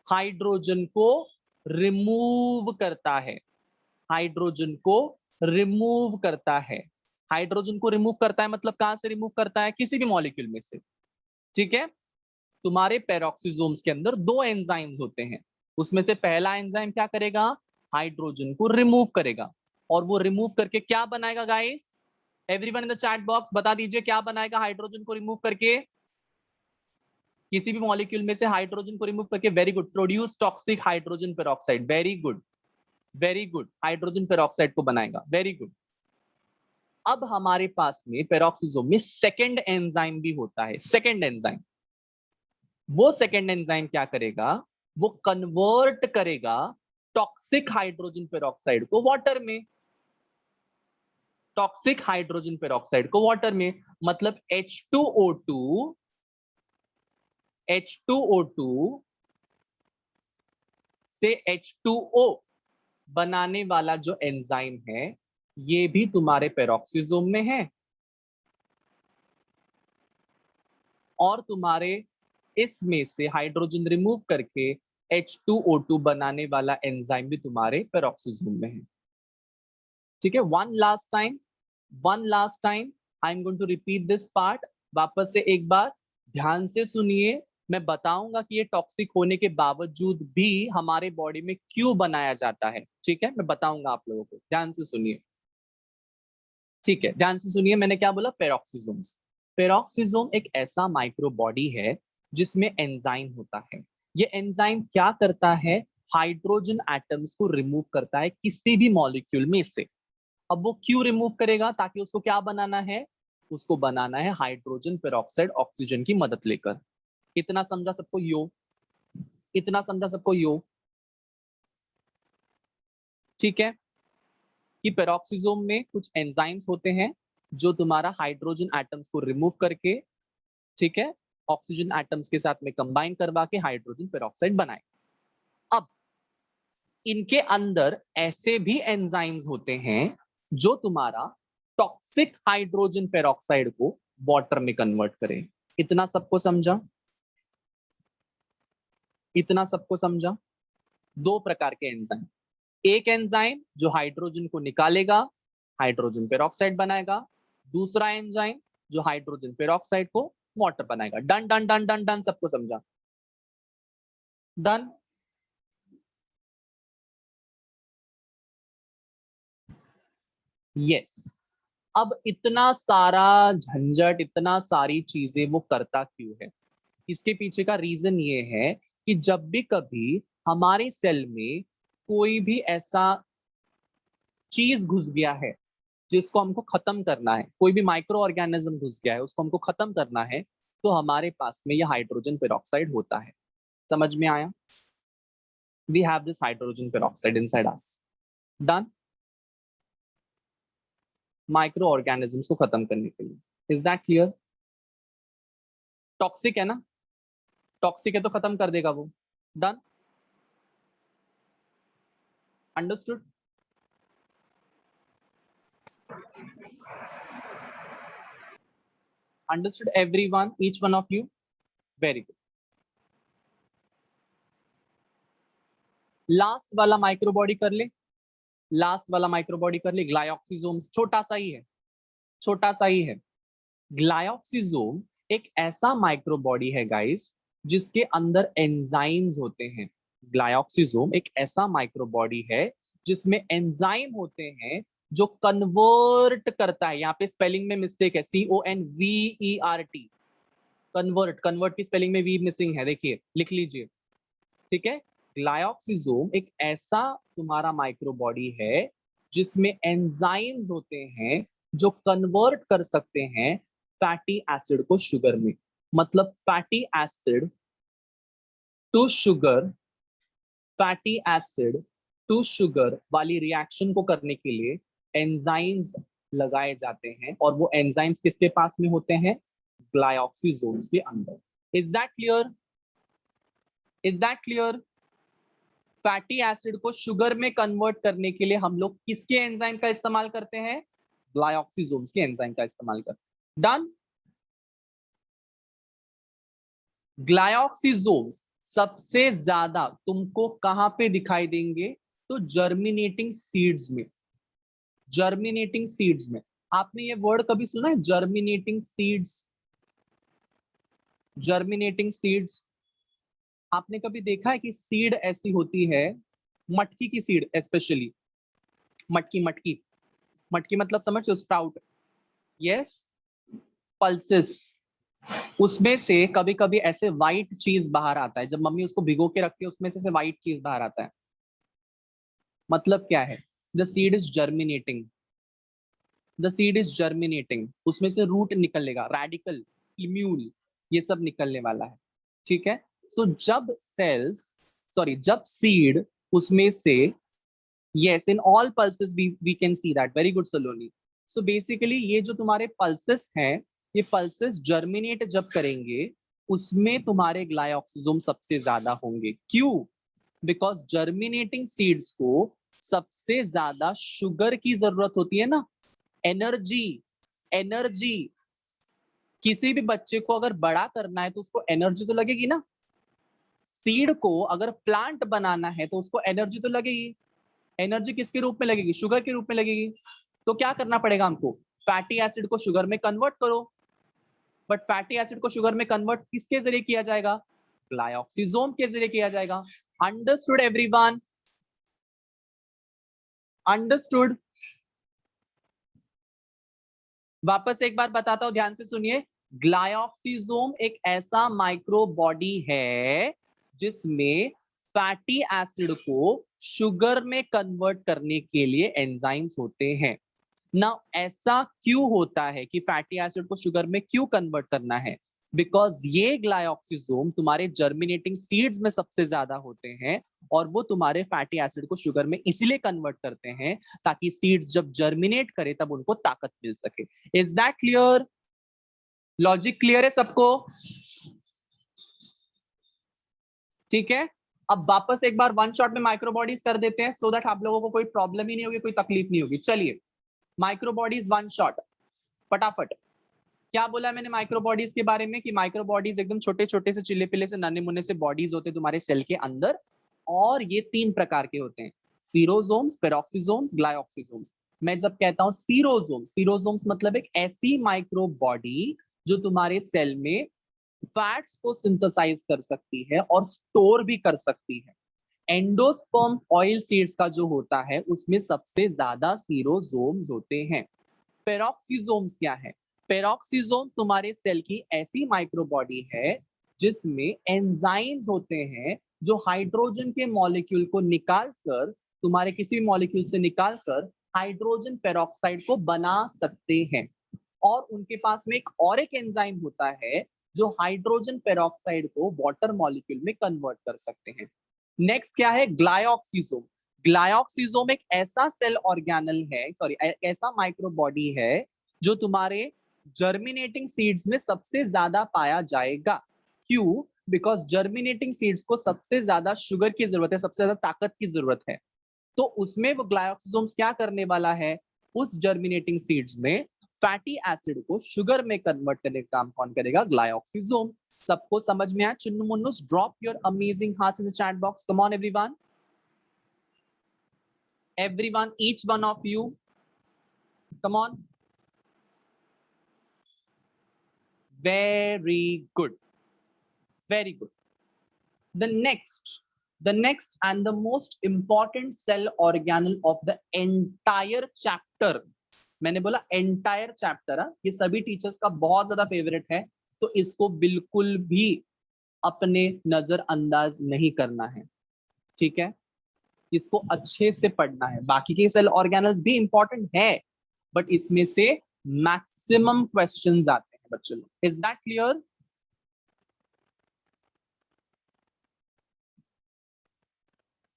S1: हाइड्रोजन को रिमूव करता है। हाइड्रोजन को रिमूव करता है। हाइड्रोजन को रिमूव करता है मतलब कहां से रिमूव करता है, किसी भी मॉलिक्यूल में से। ठीक है, तुम्हारे पेरोक्सीजोम्स के अंदर दो एंजाइम्स होते हैं, उसमें से पहला एंजाइम क्या करेगा, हाइड्रोजन को रिमूव करेगा। और वो रिमूव करके क्या बनाएगा guys, everyone in the chat box बता दीजिए क्या बनाएगा हाइड्रोजन को रिमूव करके, किसी भी मॉलिक्यूल में से हाइड्रोजन को रिमूव करके। Very good, produce toxic hydrogen peroxide. Very good, very good, hydrogen peroxide को बनाएगा। Very good. अब हमारे पास में पेरोक्सीजोम में सेकंड एंजाइम भी होता है, सेकंड एंजाइम। वो सेकंड एंजाइम क्या करेगा, वो कन्वर्ट करेगा टॉक्सिक हाइड्रोजन पेरोक्साइड को वाटर में, टॉक्सिक हाइड्रोजन पेरोक्साइड को वाटर में। मतलब H2O2, H2O2 से H2O बनाने वाला जो एंजाइम है, ये भी तुम्हारे पेरोक्सीजोम में है। और तुम्हारे इसमें से हाइड्रोजन रिमूव करके H2O2 बनाने वाला एंजाइम भी तुम्हारे पेरोक्सीजोम में है। ठीक है, one last time, one last time I am going to repeat this part, वापस से एक बार ध्यान से सुनिए। मैं बताऊंगा कि ये टॉक्सिक होने के बावजूद भी हमारे बॉडी में क्यों बनाया जाता है, ठीक है, मैं बताऊंगा आप लोगों को, ध्यान से सुनिए, ठीक है, ध्यान से सुनिए। मैंने क्या बोला? पेरोक्सिसोम्स। पेरोक्सिसोम एक ऐसा माइक्रो बॉडी है जिसमें एंजाइम होता है। ये एंजाइम क्या करता है? हाइड्रोजन एटम्स को रिमूव करता है किसी भी मॉलिक्यूल में से। अब वो क्यों रिमूव करेगा? ताकि उसको क्या बनाना है? उसको बनाना है हाइड्रोजन पेरोक्साइड ऑक्सीजन की मदद लेकर। इतना समझा सबको? यो, इतना समझा सबको? यो, ठीक है, कि पेरोक्सिसोम में कुछ एंजाइम्स होते हैं जो तुम्हारा हाइड्रोजन एटम्स को रिमूव करके, ठीक है, ऑक्सीजन एटम्स के साथ में कंबाइन करवा के हाइड्रोजन पेरोक्साइड बनाए। अब इनके अंदर ऐसे भी एंजाइम्स होते हैं जो तुम्हारा टॉक्सिक हाइड्रोजन पेरोक्साइड को वाटर में कन्वर्ट करें। इतना सबको समझा? इतना सबको समझा? दो प्रकार के एंजाइम, एक एंजाइम जो हाइड्रोजन को निकालेगा, हाइड्रोजन पेरोक्साइड बनाएगा, दूसरा एंजाइम जो हाइड्रोजन पेरोक्साइड को वाटर बनाएगा। Done done done done done, सबको समझा? डन। यस। अब इतना सारा झंझट, इतना सारी चीजें वो करता क्यों है? इसके पीछे का रीजन ये है कि जब भी कभी हमारे सेल में कोई भी ऐसा चीज घुस गया है जिसको हमको खत्म करना है, कोई भी माइक्रो ऑर्गेनिज्म घुस गया है उसको हमको खत्म करना है, तो हमारे पास में यह हाइड्रोजन पेरोक्साइड होता है। समझ में आया? We have this hydrogen peroxide inside us. Done. Microorganisms को खत्म करने के लिए। Is that clear? टॉक्सिक है ना? टॉक्सिक है तो खत्म कर देगा वो। Done. Understood? Understood everyone, each one of you? Very good. Last वाला माइक्रोबॉडी कर ले, लास्ट वाला माइक्रोबॉडी कर ले। ग्लाइऑक्सिसोम्स, छोटा सा ही है, छोटा सा ही है। ग्लाइऑक्सिसोम एक ऐसा माइक्रोबॉडी है गाइस जिसके अंदर एंजाइम्स होते हैं। ग्लाइऑक्सिसोम एक ऐसा माइक्रोबॉडी है जिसमें एंजाइम होते हैं जो कन्वर्ट करता है। यहाँ पे स्पेलिंग में मिस्टेक है, CONVERT, कन्वर्ट। कन्वर्ट की स्पेलिंग में वी मिसिंग है, देखिए लिख लीजिए, ठीक है। ग्लाइऑक्सिसोम एक ऐसा तुम्हारा माइक्रोबॉडी है जिसमें एंजाइम्स होते हैं जो कन्वर्ट कर सकते हैं फैटी एसिड को शुगर में। मतलब fatty acid to sugar, fatty acid to sugar वाली रिएक्शन को करने के लिए एंजाइम्स लगाए जाते हैं, और वो एंजाइम्स किसके पास में होते हैं? ग्लाइऑक्सिसोम्स के अंदर। Is that clear? Is that clear? Fatty acid को शुगर में कन्वर्ट करने के लिए हम लोग किसके एंजाइम का इस्तेमाल करते हैं? ग्लाइऑक्सिसोम्स के एंजाइम का इस्तेमाल करते हैं। डन। ग्लाइऑक्सिसोम्स सबसे ज्यादा तुमको कहां पे दिखाई देंगे? तो जर्मिनेटिंग सीड्स में। जर्मिनेटिंग सीड्स में। आपने ये वर्ड कभी सुना है, जर्मिनेटिंग सीड्स? जर्मिनेटिंग सीड्स, आपने कभी देखा है कि सीड ऐसी होती है, मटकी की सीड स्पेशली, मटकी मटकी, मटकी मतलब समझ, स्प्राउट। Yes, pulses. उसमें से कभी कभी ऐसे व्हाइट चीज बाहर आता है, जब मम्मी उसको भिगो के रखती है उसमें से व्हाइट चीज बाहर आता है। मतलब क्या है? The seed is germinating, the seed is germinating. उसमें से रूट निकलेगा, रेडिकल, इम्यूल, ये सब निकलने वाला है, ठीक है। सो जब सेल्स, सॉरी, जब सीड उसमें से, yes, in all pulses we can see that. Very good, Saloni. So basically ये जो तुम्हारे pulses हैं, ये pulses germinate जब करेंगे उसमें तुम्हारे ग्लाइऑक्सिसोम सबसे ज्यादा होंगे। क्यों? बिकॉज जर्मिनेटिंग सीड्स को सबसे ज्यादा शुगर की जरूरत होती है ना, एनर्जी। एनर्जी, किसी भी बच्चे को अगर बड़ा करना है तो उसको एनर्जी तो लगेगी ना। सीड को अगर प्लांट बनाना है तो उसको एनर्जी तो लगेगी। एनर्जी किसके रूप में लगेगी? शुगर के रूप में लगेगी। तो क्या करना पड़ेगा हमको? फैटी एसिड को शुगर में कन्वर्ट करो, बट फैटी एसिड को शुगर में कन्वर्ट किसके जरिए किया जाएगा? ग्लाइऑक्सिजोम के जरिए किया जाएगा। Understood everyone? अंडरस्टूड? वापस एक बार बताता हूं, ध्यान से सुनिए। ग्लाइऑक्सिजोम एक ऐसा माइक्रो बॉडी है जिसमें फैटी एसिड को शुगर में कन्वर्ट करने के लिए एंजाइम्स होते हैं ना। ऐसा क्यों होता है कि फैटी एसिड को शुगर में क्यों कन्वर्ट करना है? बिकॉज ये ग्लाइऑक्सिजोम तुम्हारे जर्मिनेटिंग सीड्स में सबसे ज्यादा होते हैं और वो तुम्हारे फैटी एसिड को शुगर में इसलिए कन्वर्ट करते हैं ताकि सीड्स जब जर्मिनेट करे तब उनको ताकत मिल सके। Is that clear? Logic clear है सबको? ठीक है, अब वापस एक बार वन शॉट में माइक्रोबॉडीज कर देते हैं सो दैट आप लोगों को कोई प्रॉब्लम ही नहीं होगी, कोई तकलीफ नहीं होगी। चलिए माइक्रोबॉडीज वन शॉट, फटाफट। क्या बोला मैंने माइक्रोबॉडीज के बारे में? कि माइक्रोबॉडीज एकदम छोटे छोटे से चिल्ले पिल्ले से नन्हे मुन्ने से बॉडीज होते हैं तुम्हारे सेल के अंदर, और ये 3 प्रकार के होते हैं, स्फीरोसोम्स, पेरोक्सिसोम्स, ग्लाइऑक्सिसोम्स। मैं जब कहता हूं स्फीरोसोम्स, स्फीरोसोम्स मतलब एक ऐसी माइक्रो बॉडी जो तुम्हारे सेल में फैट्स को सिंथेसाइज कर सकती है और स्टोर भी कर सकती है। एंडोस्पर्म ऑयल सीड्स का जो होता है उसमें सबसे ज्यादा स्फीरोसोम्स होते हैं। पेरोक्सिसोम्स क्या है? पेरोक्सिसोम्स तुम्हारे सेल की ऐसी माइक्रोबॉडी है जिसमें एंजाइम्स होते हैं जो हाइड्रोजन के मॉलिक्यूल को निकालकर, तुम्हारे किसी भी मॉलिक्यूल से निकालकर हाइड्रोजन पेरोक्साइड को बना सकते हैं। और उनके पास में एक और एक एंजाइम होता है जो हाइड्रोजन पेरोक्साइड को वाटर मॉलिक्यूल में कन्वर्ट कर सकते हैं। नेक्स्ट क्या है? ग्लाइऑक्सिसोम। ग्लाइऑक्सिसोम एक ऐसा सेल ऑर्गेनल है, सॉरी ऐसा माइक्रोबॉडी है जो तुम्हारे जर्मिनेटिंग सीड्स में सबसे ज्यादा पाया जाएगा। क्यों? बिकॉज जर्मिनेटिंग सीड्स को सबसे ज्यादा शुगर की जरूरत है, सबसे ज्यादा ताकत की जरूरत है। तो उसमें वो ग्लाइऑक्सिसोम्स क्या करने वाला है? उस जर्मिनेटिंग सीड्स में फैटी एसिड को शुगर में कन्वर्ट करने का काम कौन करेगा? ग्लाइऑक्सिसोम। सबको समझ में आया? Chunnu Munnus, drop your amazing hearts in the chat box. Come on everyone, everyone, each one of you, come on. Very good, very good. The next and the most important cell organelle of the entire chapter, मैंने बोला entire chapter, ये सभी teachers का बहुत ज्यादा favourite है, तो इसको बिल्कुल भी अपने नजरअंदाज नहीं करना है। ठीक है, इसको अच्छे से पढ़ना है। बाकी के सेल ऑर्गेनल्स भी इंपॉर्टेंट है बट इसमें से मैक्सिमम क्वेश्चंस आते हैं बच्चों लोग। Is that clear?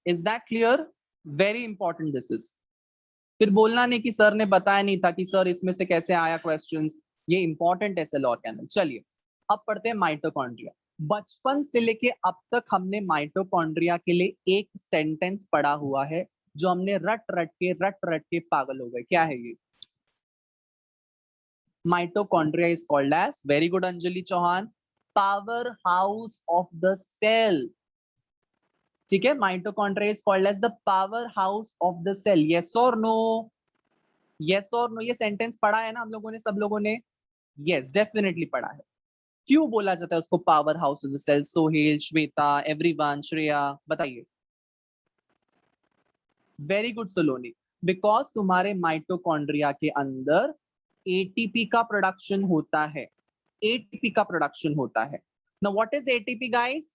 S1: Is that clear? Very important this is. फिर बोलना नहीं कि सर ने बताया नहीं था कि सर इसमें से कैसे आया क्वेश्चंस। ये इंपॉर्टेंट है सेल ऑर्गेनल। चलिए अब पढ़ते हैं माइटोकॉन्ड्रिया। बचपन से लेके अब तक हमने माइटोकॉन्ड्रिया के लिए एक सेंटेंस पढ़ा हुआ है जो हमने रट रट के पागल हो गए। क्या है ये? Mitochondria is called as, very good Anjali Chauhan, power house of the cell. ठीक है, mitochondria is called as the power house of the cell. Yes और नो? यस और नो? ये सेंटेंस पढ़ा है ना हम लोगों ने, सब लोगों ने? यस, डेफिनेटली पढ़ा है। क्यों बोला जाता है उसको power house of the cell? Sohel, Shweta, everyone, Shreya, बताइए। वेरी गुड सलोनी, बिकॉज तुम्हारे माइटोकॉन्ड्रिया के अंदर एटीपी का प्रोडक्शन होता है। एटीपी का प्रोडक्शन होता है। Now what is ATP guys?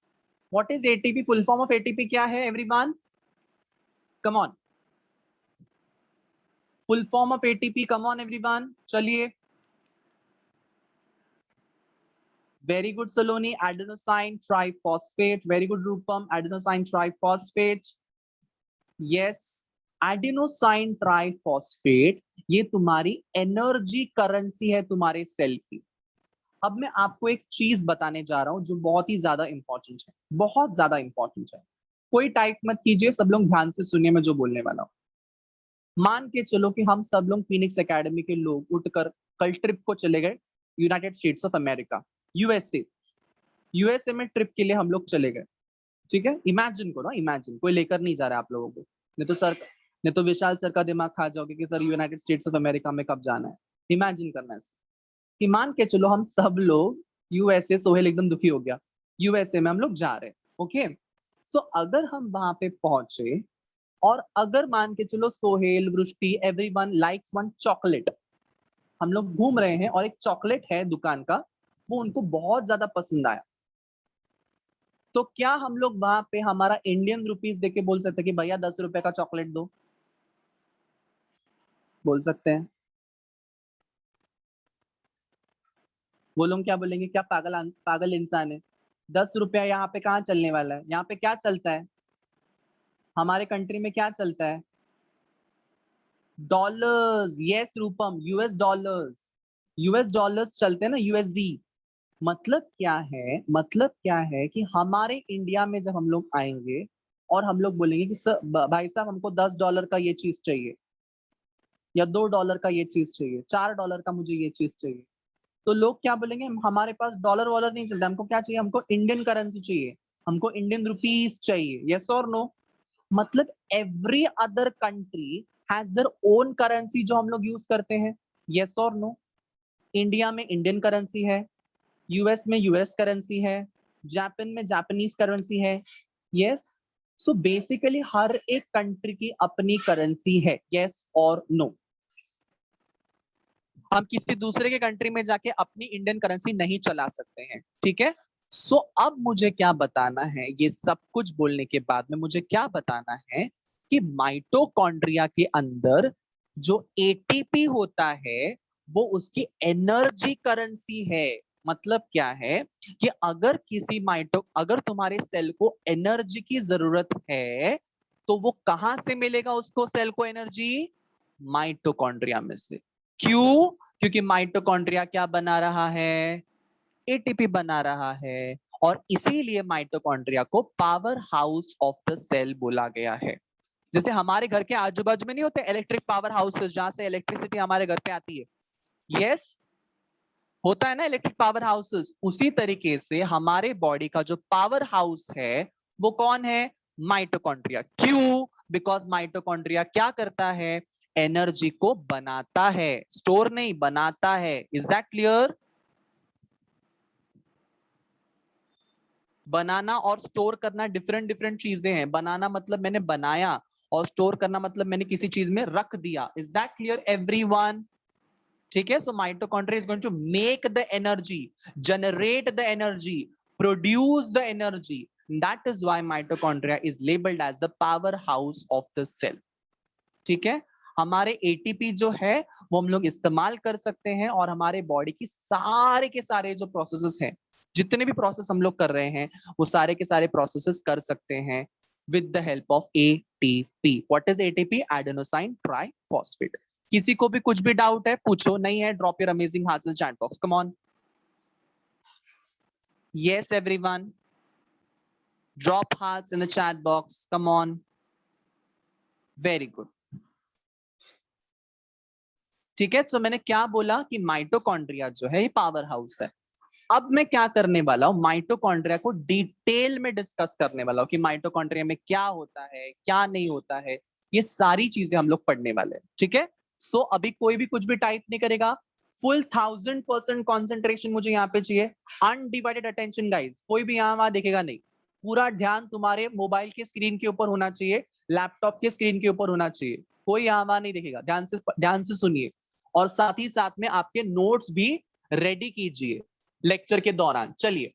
S1: What is ATP? Full form of ATP क्या है everyone? Come on, full form of ATP, come on everyone, चलिए। Very good Saloni, adenosine triphosphate. Very good Rupam, adenosine triphosphate. Yes, adenosine triphosphate ये तुम्हारी energy currency है तुम्हारे cell की। अब मैं आपको एक चीज बताने जा रहा हूं जो बहुत ही ज्यादा इंपॉर्टेंट है, बहुत ज्यादा इंपॉर्टेंट है। कोई टाइप मत कीजिए, सब लोग ध्यान से सुनिए मैं जो बोलने वाला हूं। मान के चलो कि हम सब लोग फिनिक्स एकेडमी के लोग उठकर कल ट्रिप को चले गए United states of America, USA. USA में ट्रिप के लिए हम लोग चले गए। ठीक है, इमेजिन करो, इमेजिन, कोई लेकर नहीं जा रहा है आप लोगों को। नहीं तो विशाल सर का दिमाग खा जाओगे कि sir United states of America में कब जाना है। इमेजिन करना है कि मान के चलो हम सब लोग यूएसए, सोहेल एकदम दुखी हो गया, यूएसए में हम लोग जा रहे हैं, ओके। सो अगर हम वहां पे पहुंचे और अगर मान के चलो सोहेल, वृष्टि, एवरीवन लाइक्स वन चॉकलेट, हम लोग घूम रहे हैं और एक चॉकलेट है दुकान का, वो उनको बहुत ज्यादा पसंद आया, तो क्या हम लोग वहां पे हमारा इंडियन रुपीस देके बोल सकते हैं कि भैया 10 रुपए का चॉकलेट दो? बोल सकते हैं? वो लोग क्या बोलेंगे, क्या पागल पागल इंसान है, 10 रुपया यहाँ पे कहाँ चलने वाला है, यहाँ पे क्या चलता है, हमारे कंट्री में क्या चलता है? डॉलर्स, यस रूपम, यूएस डॉलर्स, यूएस डॉलर्स चलते हैं ना, यूएसडी। मतलब क्या है, मतलब क्या है कि हमारे इंडिया में जब हम लोग आएंगे और हम लोग बोलेंगे कि सर भाई साहब हमको $10 का ये चीज चाहिए, या $2 का ये चीज चाहिए, $4 का मुझे ये चीज चाहिए, तो लोग क्या बोलेंगे, हमारे पास डॉलर वॉलर नहीं चलता, हमको क्या चाहिए, हमको इंडियन करेंसी चाहिए, हमको इंडियन रुपीस चाहिए, यस और नो? मतलब every other country has their own currency जो हम लोग यूज करते हैं, यस और नो? इंडिया में इंडियन करेंसी है, यूएस में यूएस करेंसी है, जापान में जापानीज करेंसी है, यस। सो बेसिकली हर एक कंट्री की अपनी करेंसी है, यस और नो? हम किसी दूसरे के कंट्री में जाके अपनी इंडियन करेंसी नहीं चला सकते हैं, ठीक है। सो अब मुझे क्या बताना है, ये सब कुछ बोलने के बाद में मुझे क्या बताना है कि माइटोकॉन्ड्रिया के अंदर जो एटीपी होता है वो उसकी एनर्जी करेंसी है। मतलब क्या है कि अगर अगर तुम्हारे सेल को एनर्जी की जरूरत है तो वो कहां से मिलेगा उसको, सेल को एनर्जी? माइटोकॉन्ड्रिया में से। क्यों? क्योंकि माइटोकॉन्ड्रिया क्या बना रहा है, एटीपी बना रहा है, और इसीलिए माइटोकॉन्ड्रिया को power house of the cell बोला गया है। जैसे हमारे घर के आजू बाजू में नहीं होते इलेक्ट्रिक पावर हाउसेस जहां से इलेक्ट्रिसिटी हमारे घर पे आती है, यस, होता है ना इलेक्ट्रिक पावर हाउसेस, उसी तरीके से हमारे बॉडी का जो पावर हाउस है वो कौन है, माइटोकॉन्ड्रिया। क्यों? बिकॉज माइटोकॉन्ड्रिया क्या करता है, एनर्जी को बनाता है, स्टोर नहीं, बनाता है। Is that clear? बनाना और स्टोर करना डिफरेंट डिफरेंट चीजें हैं। बनाना मतलब मैंने बनाया, और स्टोर करना मतलब मैंने किसी चीज में रख दिया। Is that clear everyone? ठीक है। So mitochondria is going to make the energy, generate the energy, produce the energy. That is why mitochondria is labelled as the power house of the cell. ठीक है। हमारे ATP जो है वो हम लोग इस्तेमाल कर सकते हैं, और हमारे बॉडी की सारे के सारे जो प्रोसेसेस हैं, जितने भी प्रोसेस हम लोग कर रहे हैं वो सारे के सारे प्रोसेसेस कर सकते हैं with the help of ATP. What is ATP? Adenosine triphosphate. किसी को भी कुछ भी डाउट है पूछो, नहीं है drop your amazing hearts in chat box, come on. Yes everyone, drop hearts in the chat box, come on, very good. ठीक है। तो मैंने क्या बोला कि माइटोकॉन्ड्रिया जो है ये पावर हाउस है। अब मैं क्या करने वाला हूं, माइटोकॉन्ड्रिया को डिटेल में डिस्कस करने वाला हूं कि माइटोकॉन्ड्रिया में क्या होता है, क्या नहीं होता है, ये सारी चीजें हम लोग पढ़ने वाले हैं। ठीक है। सो अभी कोई भी कुछ भी टाइप नहीं करेगा, फुल 1000% कॉन्सेंट्रेशन मुझे यहाँ पे चाहिए, अनडिवाइडेड अटेंशन गाइज। कोई भी यहाँ वहां देखेगा नहीं, पूरा ध्यान तुम्हारे मोबाइल के स्क्रीन के ऊपर होना चाहिए, लैपटॉप के स्क्रीन के ऊपर होना चाहिए, कोई यहाँ वहां नहीं देखेगा। ध्यान से सुनिए, और साथ ही साथ में आपके नोट्स भी रेडी कीजिए लेक्चर के दौरान। चलिए,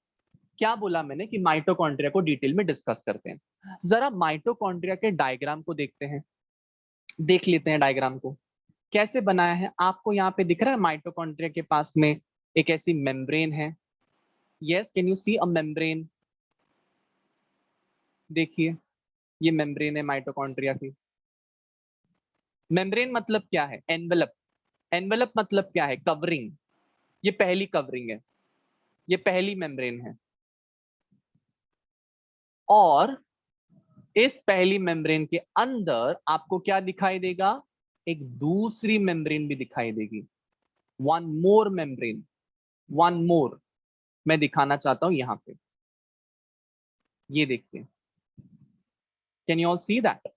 S1: क्या बोला मैंने कि माइटोकॉन्ड्रिया को डिटेल में डिस्कस करते हैं। जरा माइटोकॉन्ड्रिया के डायग्राम को देखते हैं, देख लेते हैं डायग्राम को कैसे बनाया है। आपको यहाँ पे दिख रहा है माइटोकॉन्ड्रिया के पास में एक ऐसी मेम्ब्रेन है। Yes, can you see a membrane? देखिए, ये मेम्ब्रेन है माइटोकॉन्ड्रिया की। मेम्ब्रेन मतलब क्या है? एनवेलप। एनवेलप मतलब क्या है? कवरिंग। ये पहली कवरिंग है, ये पहली मेम्ब्रेन है। और इस पहली मेम्ब्रेन के अंदर आपको क्या दिखाई देगा? एक दूसरी मेम्ब्रेन भी दिखाई देगी, one more membrane, one more. मैं दिखाना चाहता हूं यहां पे, ये देखिए, can you all see that?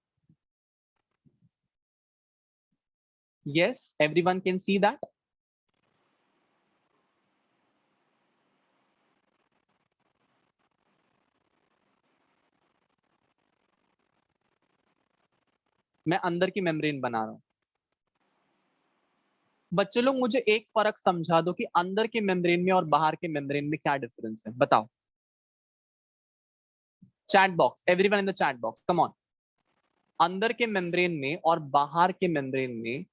S1: Yes, everyone can see that? मैं अंदर की मेम्ब्रेन बना रहा हूं। बच्चे लोग मुझे एक फर्क समझा दो कि अंदर के मेम्ब्रेन में और बाहर के मेम्ब्रेन में क्या डिफरेंस है, बताओ। Chat box, everyone in the chat box, come on. अंदर के मेम्ब्रेन में और बाहर के मेम्ब्रेन में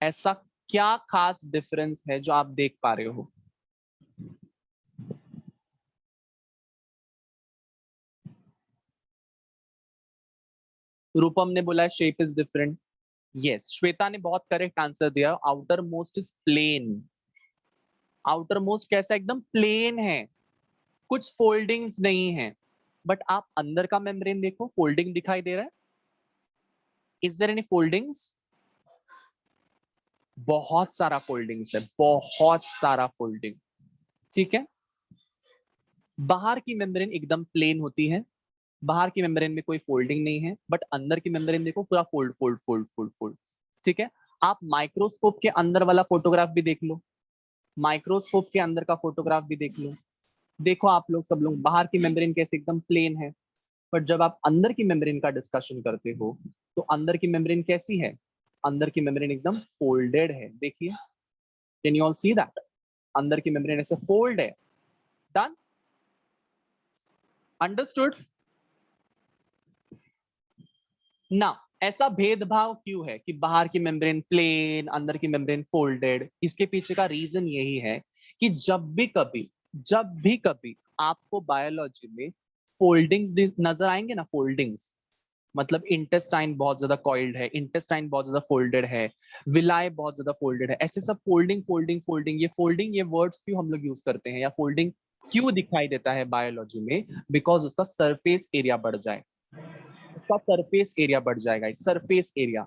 S1: ऐसा क्या खास डिफरेंस है जो आप देख पा रहे हो? रूपम ने बोला shape is different. Yes, Shweta ने बहुत करेक्ट आंसर दिया, outermost is plain. Outermost कैसा, एकदम प्लेन है, कुछ फोल्डिंग्स नहीं है। बट आप अंदर का मेम्ब्रेन देखो, फोल्डिंग दिखाई दे रहा है। Is there any foldings? बहुत सारा फोल्डिंग्स है, बहुत सारा फोल्डिंग। ठीक है, बाहर की मेम्ब्रेन एकदम प्लेन होती है, बाहर की मेम्ब्रेन में कोई फोल्डिंग नहीं है, बट अंदर की मेम्ब्रेन देखो पूरा fold fold fold fold fold. ठीक है, आप माइक्रोस्कोप के अंदर वाला फोटोग्राफ भी देख लो, माइक्रोस्कोप के अंदर का फोटोग्राफ भी देख लो। देखो आप लोग सब लोग, बाहर की मेम्ब्रेन कैसे एकदम प्लेन है, बट जब आप अंदर की मेम्ब्रेन का डिस्कशन करते हो तो अंदर की मेम्ब्रेन कैसी है? अंदर की मेम्ब्रेन एकदम फोल्डेड है। देखिए, can you all see that? अंदर की मेम्ब्रेन ऐसे फोल्ड है। डन, अंडरस्टूड ना? ऐसा भेदभाव क्यों है कि बाहर की मेम्ब्रेन प्लेन, अंदर की मेम्ब्रेन फोल्डेड? इसके पीछे का रीजन यही है कि जब भी कभी आपको बायोलॉजी में फोल्डिंग्स नजर आएंगे ना, फोल्डिंग्स मतलब इंटेस्टाइन बहुत ज्यादा कॉइल्ड है, इंटेस्टाइन बहुत ज्यादा फोल्डेड है, विलाय बहुत ज्यादा फोल्डेड है, ऐसे सब फोल्डिंग फोल्डिंग फोल्डिंग। ये वर्ड्स क्यों हम लोग यूज करते हैं, या फोल्डिंग क्यों दिखाई देता है बायोलॉजी में? बिकॉज उसका सरफेस एरिया बढ़ जाए, उसका सरफेस एरिया बढ़ जाएगा। सरफेस एरिया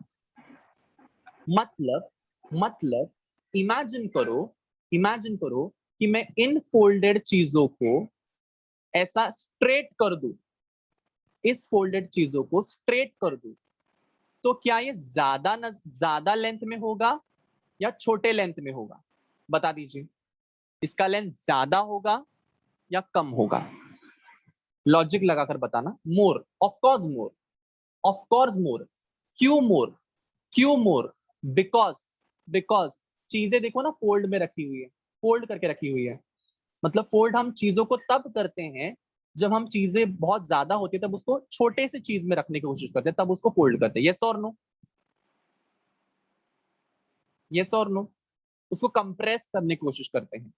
S1: मतलब इमेजिन करो कि मैं इन फोल्डेड चीजों को ऐसा स्ट्रेट कर दूं, इस फोल्डेड चीजों को स्ट्रेट कर दूं, तो क्या ये ज्यादा लेंथ में होगा या छोटे लेंथ में होगा? बता दीजिए, इसका लेंथ ज्यादा होगा या कम होगा? लॉजिक लगाकर बताना। More, of course more, of course more. क्यों मोर? क्यों मोर? बिकॉज बिकॉज चीजें देखो ना, फोल्ड में रखी हुई है, फोल्ड करके रखी हुई है। मतलब फोल्ड हम चीजों को तब करते हैं जब हम चीजें बहुत ज्यादा होती है तब उसको छोटे से चीज में रखने की कोशिश करते हैं, तब उसको फोल्ड करते हैं। यस और नो? यस और नो? उसको कंप्रेस करने की कोशिश करते हैं।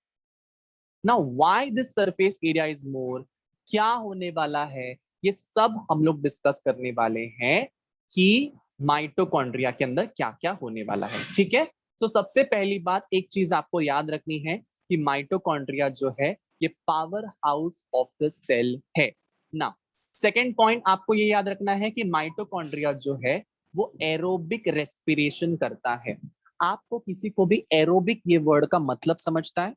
S1: Now why this surface area is more? क्या होने वाला है, ये सब हम लोग डिस्कस करने वाले हैं कि माइटोकॉन्ड्रिया के अंदर क्या क्या होने वाला है। ठीक है, तो सबसे पहली बात एक चीज आपको याद रखनी है कि माइटोकॉन्ड्रिया जो है ये power house of the cell है ना। सेकेंड पॉइंट आपको ये याद रखना है कि माइटोकॉन्ड्रिया जो है वो एरोबिक रेस्पिरेशन करता है। आपको किसी को भी एरोबिक ये वर्ड का मतलब समझता है?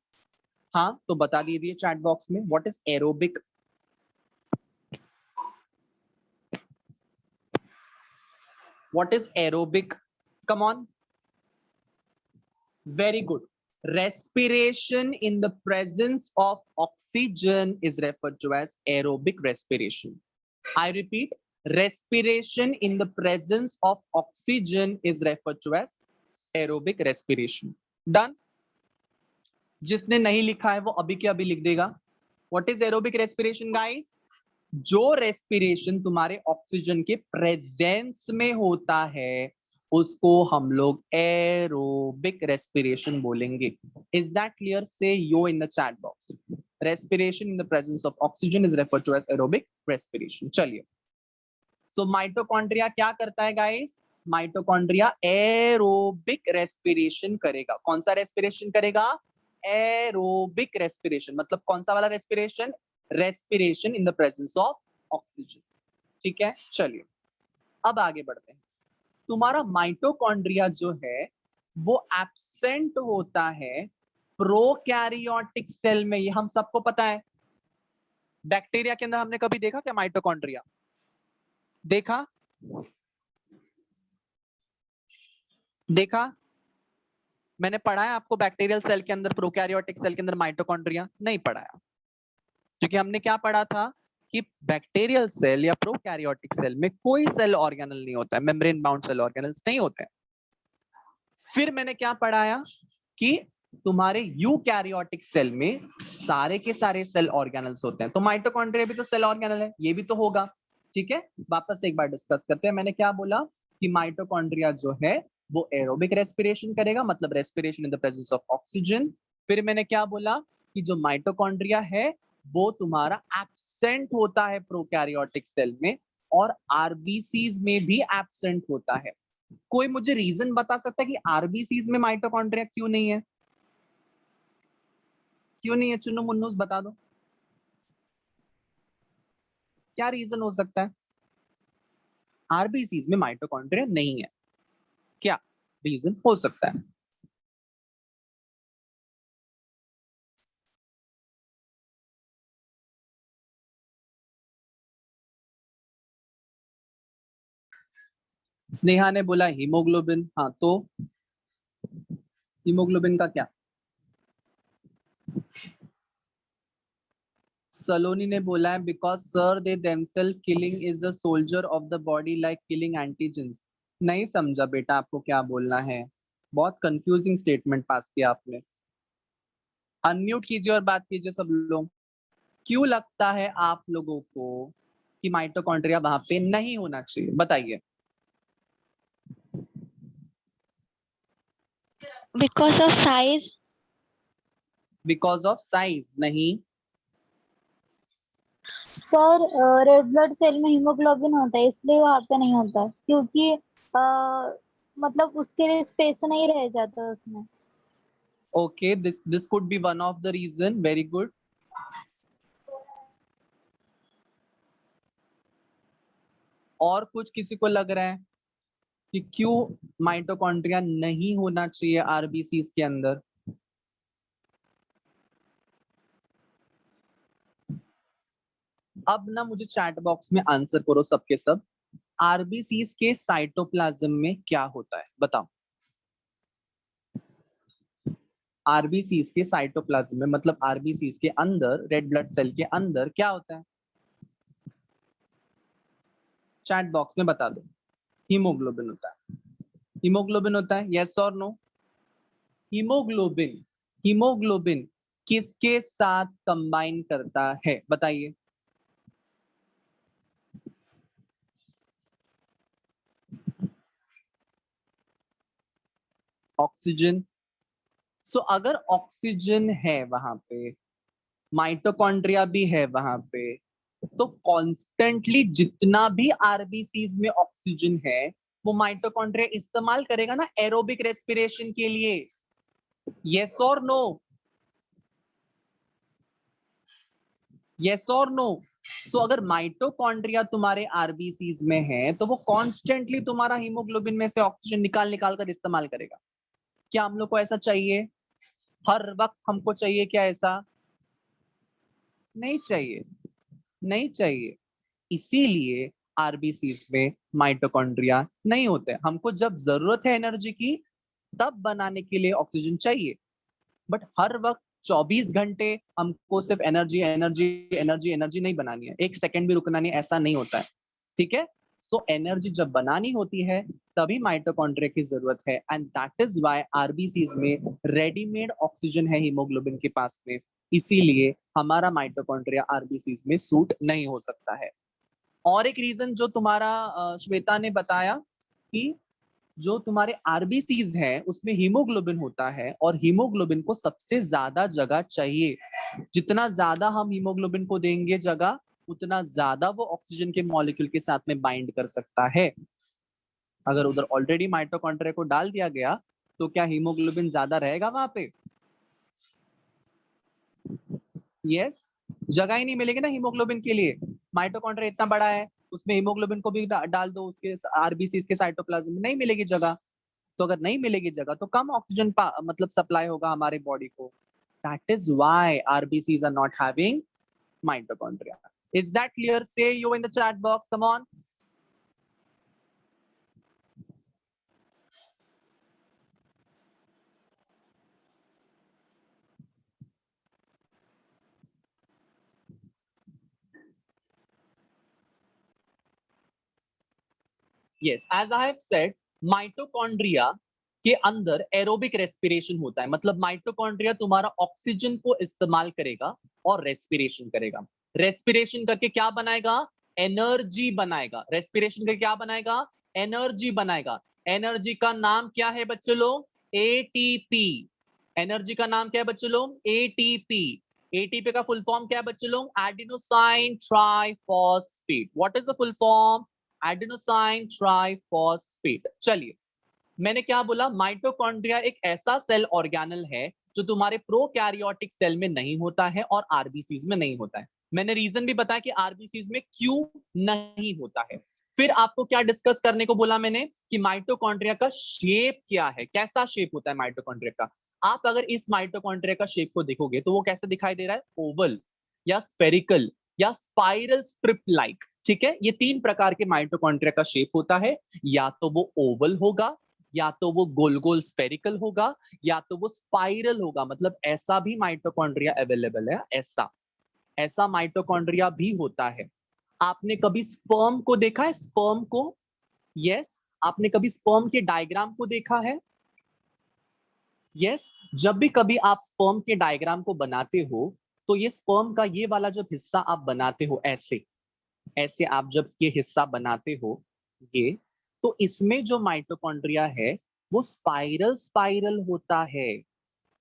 S1: हाँ तो बता दीजिए चैट बॉक्स में, what is aerobic? What is aerobic? Come on, very good. Respiration in the presence of oxygen is referred to as aerobic respiration. I repeat, respiration in the presence of oxygen is referred to as aerobic respiration. Done? जिसने नहीं लिखा है वो अभी के अभी लिख देगा। What is aerobic respiration, guys? जो रेस्पिरेशन तुम्हारे ऑक्सीजन के प्रेजेंस में होता है उसको हम लोग एरोबिक रेस्पिरेशन बोलेंगे। Is that clear? Say yo in the chat box. Respiration in the presence of oxygen is referred to as aerobic respiration. चलिए, सो माइटोकॉन्ड्रिया क्या करता है गाइस? माइटोकॉन्ड्रिया एरोबिक रेस्पिरेशन करेगा। कौन सा रेस्पिरेशन करेगा? Aerobic respiration. मतलब कौन सा वाला respiration? Respiration in the presence of oxygen. ठीक है, चलिए अब आगे बढ़ते हैं। तुम्हारा माइटोकॉन्ड्रिया जो है वो एब्सेंट होता है प्रोकैरियोटिक सेल में, ये हम सबको पता है। बैक्टीरिया के अंदर हमने कभी देखा क्या माइटोकॉन्ड्रिया? देखा? देखा? मैंने पढ़ाया आपको बैक्टीरियल सेल के अंदर, प्रोकैरियोटिक सेल के अंदर माइटोकॉन्ड्रिया? नहीं पढ़ाया, क्योंकि हमने क्या पढ़ा था कि बैक्टीरियल सेल या प्रोकैरियोटिक सेल में कोई सेल ऑर्गेनल नहीं होता है, मेम्ब्रेन बाउंड सेल ऑर्गेनल्स नहीं होते हैं। फिर मैंने क्या पढ़ाया कि तुम्हारे यूकैरियोटिक सेल में सारे के सारे सेल ऑर्गेनल्स होते हैं, तो माइटोकॉन्ड्रिया भी तो सेल ऑर्गेनल है, ये भी तो होगा। ठीक है, वापस से एक बार डिस्कस करते हैं। मैंने क्या बोला कि माइटोकॉन्ड्रिया जो है वो एरोबिक रेस्पिरेशन करेगा, मतलब respiration in the presence of oxygen. फिर मैंने क्या बोला कि जो माइटोकॉन्ड्रिया है वो तुम्हारा एब्सेंट होता है प्रोकैरियोटिक सेल में, और आरबीसीज में भी एब्सेंट होता है। कोई मुझे रीजन बता सकता है कि आरबीसीज में माइटोकॉन्ड्रिया क्यों नहीं है? क्यों नहीं है? चुन्नू मुन्नूस बता दो, क्या रीजन हो सकता है आरबीसीज में माइटोकॉन्ड्रिया नहीं है? क्या रीजन हो सकता है? स्नेहा ने बोला हीमोग्लोबिन, हाँ तो हीमोग्लोबिन का क्या? सलोनी ने बोला है because sir they themselves killing is a soldier of the body like killing antigens. नहीं समझा बेटा आपको क्या बोलना है, बहुत कंफ्यूजिंग स्टेटमेंट पास किया आपने। अनम्यूट कीजिए और बात कीजिए सब लोग। क्यों लगता है आप लोगों को कि माइटोकॉन्ड्रिया वहां पे नहीं होना चाहिए, बताइए।
S2: Because of size.
S1: Because of size नहीं।
S2: सर रेड ब्लड सेल में हीमोग्लोबिन होता है इसलिए वहां पे नहीं होता, क्योंकि मतलब उसके लिए स्पेस नहीं रह जाता उसमें।
S1: Okay, this could be one of the reason, very good. और कुछ किसी को लग रहा है कि क्यों माइटोकॉन्ड्रिया नहीं होना चाहिए आरबीसीज के अंदर? अब ना मुझे चैट बॉक्स में आंसर करो सबके सब। आरबीसीज के साइटोप्लाज्म में क्या होता है बताओ। आरबीसीज के साइटोप्लाज्म में मतलब आरबीसीज के अंदर, रेड ब्लड सेल के अंदर क्या होता है? चैट बॉक्स में बता दो। हीमोग्लोबिन होता है। हीमोग्लोबिन होता है, यस और नो? हीमोग्लोबिन, हीमोग्लोबिन किसके साथ कंबाइन करता है बताइए। ऑक्सीजन। सो अगर ऑक्सीजन है वहां पे, माइटोकॉन्ड्रिया भी है वहां पे, तो कॉन्स्टेंटली जितना भी आरबीसीज में ऑक्सीजन है वो माइटोकॉन्ड्रिया इस्तेमाल करेगा ना एरोबिक रेस्पिरेशन के लिए, यस और नो? यस और नो? सो अगर माइटोकॉन्ड्रिया तुम्हारे आरबीसीज में है तो वो कॉन्स्टेंटली तुम्हारा हीमोग्लोबिन में से ऑक्सीजन निकाल निकाल कर इस्तेमाल करेगा। क्या हम लोग को ऐसा चाहिए? हर वक्त हमको चाहिए क्या ऐसा? नहीं चाहिए, नहीं चाहिए। इसीलिए आरबीसीज में माइटोकॉन्ड्रिया नहीं होते। हमको जब जरूरत है एनर्जी की तब बनाने के लिए ऑक्सीजन चाहिए, बट हर वक्त 24 घंटे हमको सिर्फ एनर्जी एनर्जी एनर्जी एनर्जी नहीं बनानी है, एक सेकंड भी रुकना नहीं, ऐसा नहीं होता है। ठीक है, सो एनर्जी जब बनानी होती है तभी माइटोकॉन्ड्रिया की जरूरत है, and that is why RBCs में रेडीमेड ऑक्सीजन है हीमोग्लोबिन के पास में। इसीलिए हमारा माइटोकॉन्ड्रिया आरबीसीज में सूट नहीं हो सकता है। और एक रीजन जो तुम्हारा श्वेता ने बताया कि जो तुम्हारे आरबीसीज हैं उसमें हीमोग्लोबिन होता है, और हीमोग्लोबिन को सबसे ज्यादा जगह चाहिए। जितना ज्यादा हम हीमोग्लोबिन को देंगे जगह, उतना ज्यादा वो ऑक्सीजन के मॉलिक्यूल के साथ में बाइंड कर सकता है। अगर उधर ऑलरेडी माइटोकॉन्ड्रिया को डाल दिया गया तो क्या हीमोग्लोबिन ज्यादा रहेगा वहां पे? यस, जगह ही नहीं मिलेगी ना हीमोग्लोबिन के लिए। माइटोकॉन्ड्रिया इतना बड़ा है, उसमें हीमोग्लोबिन को भी डाल दो उसके आरबीसी के साइटोप्लाज्म में, नहीं मिलेगी जगह। तो अगर नहीं मिलेगी जगह तो कम ऑक्सीजन मतलब सप्लाई होगा हमारे बॉडी को। That is why RBCs are not having mitochondria. Is that clear? Say you in the chat box, come on. Yes, as I have said, mitochondria के अंदर एरोबिक रेस्पिरेशन होता है, मतलब माइटोकॉन्ड्रिया तुम्हारा ऑक्सीजन को इस्तेमाल करेगा और रेस्पिरेशन करेगा। रेस्पिरेशन करके क्या बनाएगा? एनर्जी बनाएगा। रेस्पिरेशन करके क्या बनाएगा? एनर्जी बनाएगा। एनर्जी का नाम क्या है बच्चों लोग? एटीपी। एनर्जी का नाम क्या है बच्चों लोग? एटीपी। एटीपी का फुल फॉर्म क्या है बच्चों लोग? Adenosine triphosphate. What is the full form? Adenosine triphosphate. चलिए, मैंने क्या बोला? माइटोकॉन्ड्रिया एक ऐसा सेल ऑर्गेनल है जो तुम्हारे प्रोकैरियोटिक सेल में नहीं होता है और आरबीसीज में नहीं होता है। मैंने रीजन भी बताया कि आरबीसीज में क्यों नहीं होता है। फिर आपको क्या डिस्कस करने को बोला मैंने? कि माइटोकॉन्ड्रिया का शेप क्या है, कैसा शेप होता है माइटोकॉन्ड्रिया का। आप अगर इस माइटोकॉन्ड्रिया का शेप को देखोगे तो वो कैसे दिखाई दे रहा है? ओवल या स्फेरिकल या स्पाइरल स्ट्रिप लाइक। ठीक है, ये तीन प्रकार के माइटोकॉन्ड्रिया का शेप होता है। या तो वो ओवल होगा, या तो वो गोल गोल स्फेरिकल होगा, या तो वो स्पाइरल होगा। मतलब ऐसा भी माइटोकॉन्ड्रिया अवेलेबल है, ऐसा ऐसा माइटोकॉन्ड्रिया भी होता है। आपने कभी स्पर्म को देखा है? स्पर्म को? यस, आपने कभी स्पर्म के डायग्राम को देखा है? यस, जब भी कभी आप स्पर्म के डायग्राम को बनाते हो तो ये स्पर्म का ये वाला जब हिस्सा आप बनाते हो, ऐसे ऐसे आप जब ये हिस्सा बनाते हो, ये, तो इसमें जो माइटोकॉन्ड्रिया है वो स्पाइरल स्पाइरल होता है।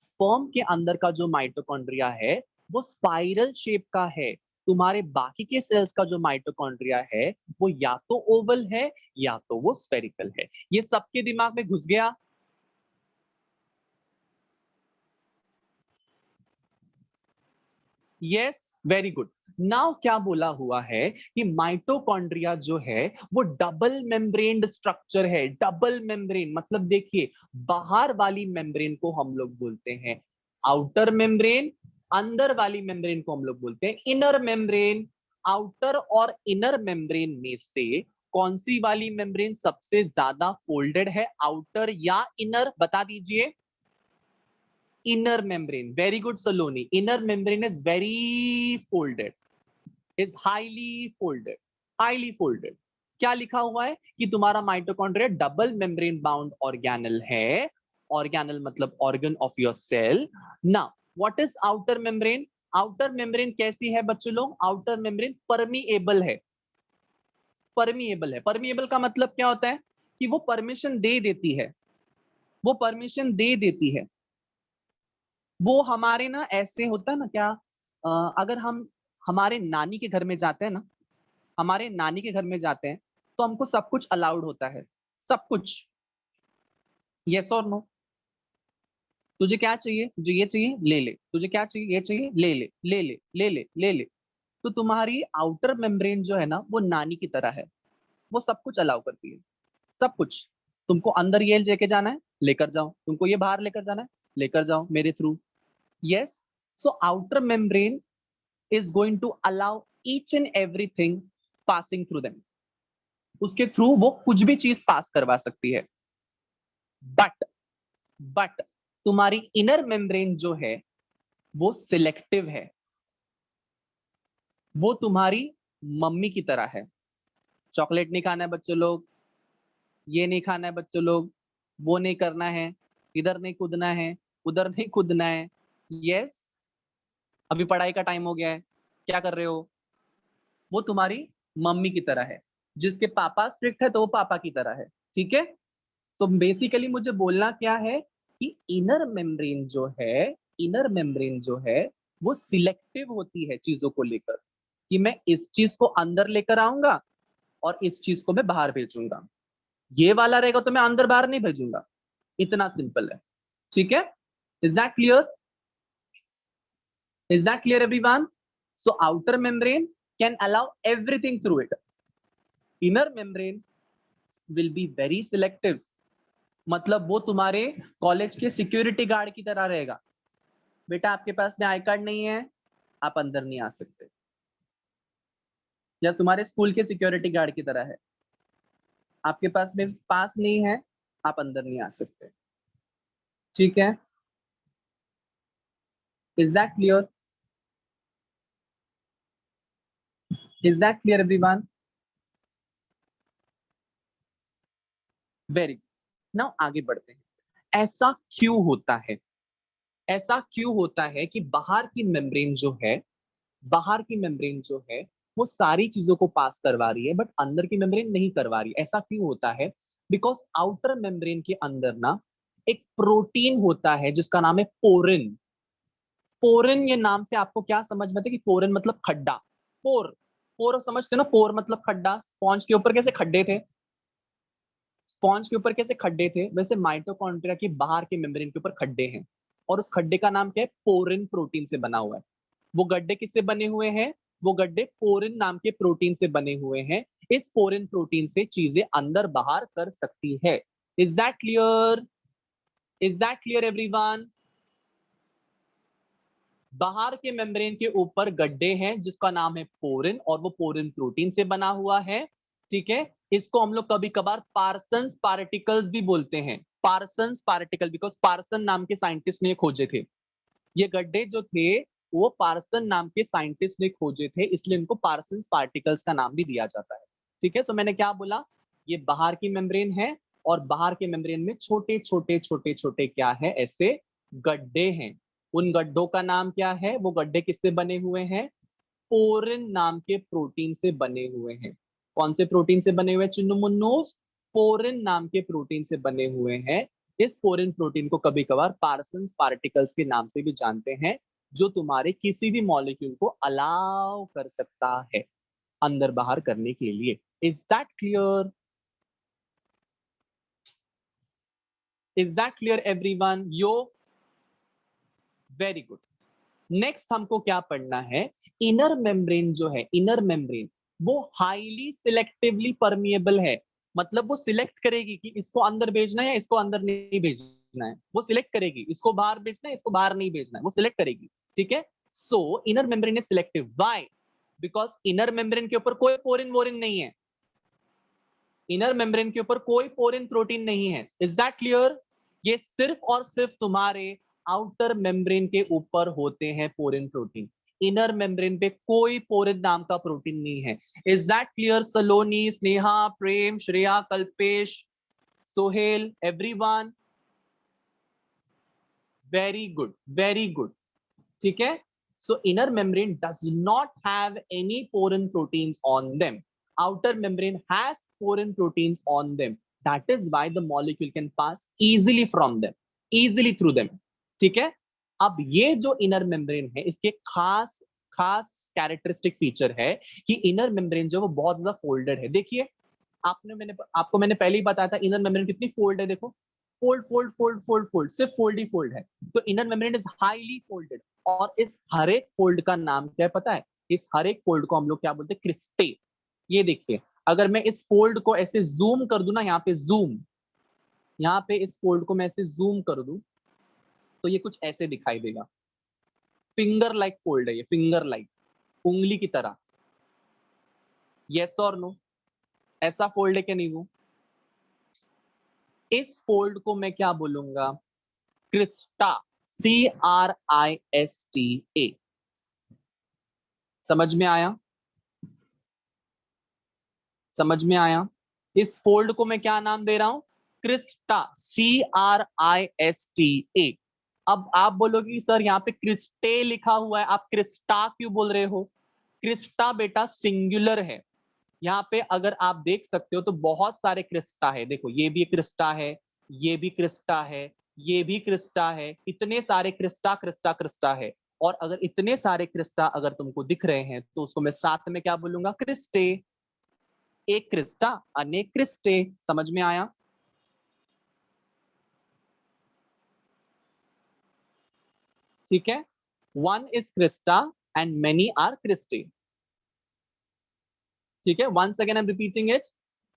S1: स्पर्म के अंदर का जो माइटोकॉन्ड्रिया है वो स्पाइरल शेप का है। तुम्हारे बाकी के सेल्स का जो माइटोकॉन्ड्रिया है वो या तो ओवल है या तो वो स्फेरिकल है। ये सबके दिमाग में घुस गया? Yes, very good. नाउ क्या बोला हुआ है कि माइटोकॉन्ड्रिया जो है वो डबल मेम्ब्रेन्ड स्ट्रक्चर है। डबल मेम्ब्रेन मतलब देखिए, बाहर वाली मेम्ब्रेन को हम लोग बोलते हैं आउटर मेम्ब्रेन, अंदर वाली मेम्ब्रेन को हम लोग बोलते हैं इनर मेम्ब्रेन। आउटर और इनर मेम्ब्रेन में से कौन सी वाली मेम्ब्रेन सबसे ज्यादा फोल्डेड है? आउटर या इनर? बता दीजिए। inner membrane. Very good, Saloni. Inner membrane is very folded, is highly folded, highly folded. क्या लिखा हुआ है कि तुम्हारा mitochondria double membrane bound organelle है। ऑर्गेनल मतलब organ of your cell. Now what is outer membrane? Outer membrane कैसी है बच्चों लोग? आउटर मेम्ब्रेन परमिएबल है। परमिएबल है। परमिएबल का मतलब क्या होता है? कि वो परमिशन दे देती है, वो परमिशन दे देती है। वो हमारे ना ऐसे होता है ना क्या, अगर हम हमारे नानी के घर में जाते हैं ना, हमारे नानी के घर में जाते हैं तो हमको सब कुछ अलाउड होता है, सब कुछ। यस और नो? तुझे क्या चाहिए? तुझे ये चाहिए, ले ले। तुझे क्या चाहिए? ये चाहिए, ले ले ले ले ले ले ले ले। तो तुम्हारी आउटर मेम्ब्रेन जो है ना वो नानी की तरह है, वो सब कुछ अलाउ करती है, सब कुछ। तुमको अंदर ये लेके जाना है, लेकर जाओ। तुमको ये बाहर लेकर जाना है, लेकर जाओ मेरे through. Yes, so outer membrane is going to allow each and everything passing through them. उसके थ्रू वो कुछ भी चीज पास करवा सकती है। बट तुम्हारी इनर मेम्ब्रेन जो है वो सिलेक्टिव है। वो तुम्हारी मम्मी की तरह है। चॉकलेट नहीं खाना है बच्चों लोग, ये नहीं खाना है बच्चों लोग, वो नहीं करना है, इधर नहीं कूदना है, उधर नहीं कूदना है। यस, अभी पढ़ाई का टाइम हो गया है, क्या कर रहे हो? वो तुम्हारी मम्मी की तरह है। जिसके पापा स्ट्रिक्ट है तो वो पापा की तरह है। ठीक है, तो बेसिकली मुझे बोलना क्या है कि इनर मेम्ब्रेन जो है, इनर मेम्ब्रेन जो है वो सिलेक्टिव होती है चीजों को लेकर, कि मैं इस चीज को अंदर लेकर आऊंगा और इस चीज को मैं बाहर भेजूंगा। ये वाला रहेगा तो मैं अंदर बाहर नहीं भेजूंगा। इतना सिंपल है। ठीक है, is that clear? Is that clear everyone? So outer membrane can allow everything through it. Inner membrane will be very selective. मतलब वो तुम्हारे कॉलेज के सिक्योरिटी गार्ड की तरह रहेगा। बेटा आपके पास में आई कार्ड नहीं है, आप अंदर नहीं आ सकते। या तुम्हारे स्कूल के सिक्योरिटी गार्ड की तरह है, आपके पास में पास नहीं है, आप अंदर नहीं आ सकते। ठीक है, is that clear? Is that clear everyone? Very good. Now आगे बढ़ते हैं। ऐसा क्यों होता है? ऐसा क्यों होता है कि बाहर की मेम्ब्रेन जो है, बाहर की मेम्ब्रेन जो है वो सारी चीजों को पास करवा रही है बट अंदर की मेम्ब्रेन नहीं करवा रही? ऐसा क्यों होता है? बिकॉज आउटर मेम्ब्रेन के अंदर ना एक प्रोटीन होता है जिसका नाम है पोरिन। पोरिन, ये नाम से आपको क्या समझ में आता है कि पोरिन मतलब खड्डा? पोर, पोर समझते हो ना, पोर मतलब खड्डा। स्पॉन्ज के ऊपर कैसे खड्डे थे, स्पॉन्ज के ऊपर कैसे खड्डे थे, वैसे माइटोकॉन्ड्रिया के बाहर के मेम्ब्रेन के ऊपर खड्डे हैं और उस खड्डे का नाम क्या है? पोरिन प्रोटीन से बना हुआ है। वो गड्ढे किससे बने हुए हैं? वो गड्ढे पोरिन नाम के प्रोटीन से बने हुए हैं। इस पोरिन प्रोटीन से चीजें अंदर बाहर कर सकती है। Is that clear? Is that clear everyone? बाहर के मेम्ब्रेन के ऊपर गड्ढे हैं जिसका नाम है पोरिन और वो पोरिन प्रोटीन से बना हुआ है। ठीक है, इसको हम लोग कभी कभार पार्सन्स पार्टिकल्स भी बोलते हैं। पार्सन्स पार्टिकल, बिकॉज पार्सन नाम के साइंटिस्ट ने खोजे थे ये गड्ढे जो थे, वो पार्सन नाम के साइंटिस्ट ने खोजे थे, इसलिए इनको पार्सन्स पार्टिकल्स का नाम भी दिया जाता है। ठीक है, सो मैंने क्या बोला, ये बाहर की मेम्ब्रेन है और बाहर के मेम्ब्रेन में छोटे छोटे छोटे छोटे क्या है, ऐसे गड्ढे हैं। उन गड्ढों का नाम क्या है? वो गड्ढे किससे बने हुए हैं? पोरिन नाम के प्रोटीन से बने हुए हैं। कौन से प्रोटीन से बने हुए हैं चुन्नू मुन्नूस? पोरिन नाम के प्रोटीन से बने हुए हैं। इस पोरिन प्रोटीन को कभी कभार पार्सन्स पार्टिकल्स के नाम से भी जानते हैं, जो तुम्हारे किसी भी मॉलिक्यूल को अलाउ कर सकता है अंदर बाहर करने के लिए। Is that clear? Is that clear everyone? Yo, very good. Next हमको क्या पढ़ना है? इनर मेम्ब्रेन जो है, इनर मेम्ब्रेन वो हाईली सिलेक्टिवली परमिएबल है। मतलब वो सिलेक्ट करेगी कि इसको अंदर भेजना है या इसको अंदर नहीं भेजना है। वो सिलेक्ट करेगी इसको बाहर भेजना है, इसको बाहर नहीं भेजना है, वो सिलेक्ट करेगी। ठीक है, सो inner membrane is selective. Why? Because inner membrane के ऊपर कोई पोरिन वोरिन नहीं है। इनर मेम्ब्रेन के ऊपर कोई पोरिन प्रोटीन नहीं है। Is that clear? ये सिर्फ और सिर्फ तुम्हारे आउटर मेम्ब्रेन के ऊपर होते हैं पोरिन प्रोटीन। इनर मेम्ब्रेन पे कोई पोरिन नाम का प्रोटीन नहीं है। Is that clear? Saloni, Sneha, Prem, Shreya, Kalpesh, Sohail, everyone? Very good, very good. ठीक है, so inner membrane does not have any porin proteins on them. Outer membrane has porin proteins on them. That is why the molecule can pass easily from them, easily through them. ठीक है, अब ये जो inner membrane है, इसके खास खास characteristic feature है कि इनर मेम्ब्रेन जो वो बहुत ज्यादा फोल्डेड है। देखिए, आपको मैंने पहले ही बताया था इनर मेम्ब्रेन कितनी फोल्ड है। देखो, fold fold fold fold fold, सिर्फ फोल्ड ही फोल्ड है। तो inner membrane is highly folded और इस हर एक फोल्ड का नाम क्या है पता है? इस हर एक फोल्ड को हम लोग क्या बोलते हैं? क्रिस्टे। ये देखिए, अगर मैं इस फोल्ड को ऐसे जूम कर दूं ना, यहाँ पे जूम, यहाँ पे इस फोल्ड को मैं ऐसे जूम कर दूं तो ये कुछ ऐसे दिखाई देगा। फिंगर लाइक फोल्ड है ये, फिंगर लाइक, उंगली की तरह। यस और नो? ऐसा फोल्ड है कि नहीं? वो इस फोल्ड को मैं क्या बोलूंगा? क्रिस्टा। CRISTA। समझ में आया? समझ में आया? इस फोल्ड को मैं क्या नाम दे रहा हूं? क्रिस्टा। CRISTA। अब आप बोलोगे कि सर यहाँ पे क्रिस्टे लिखा हुआ है, आप क्रिस्टा क्यों बोल रहे हो? क्रिस्टा बेटा सिंगुलर है। यहाँ पे अगर आप देख सकते हो तो बहुत सारे क्रिस्टा है। देखो, ये भी क्रिस्टा है, ये भी क्रिस्टा है, ये भी क्रिस्टा है। इतने सारे क्रिस्टा क्रिस्टा क्रिस्टा है। और अगर इतने सारे क्रिस्टा अगर तुमको दिख रहे हैं तो उसको मैं साथ में क्या बोलूंगा? क्रिस्टे। एक क्रिस्टा अनेक क्रिस्टे। समझ में आया? ठीक है, one is crista and many are cristae. ठीक है, once again I am repeating it.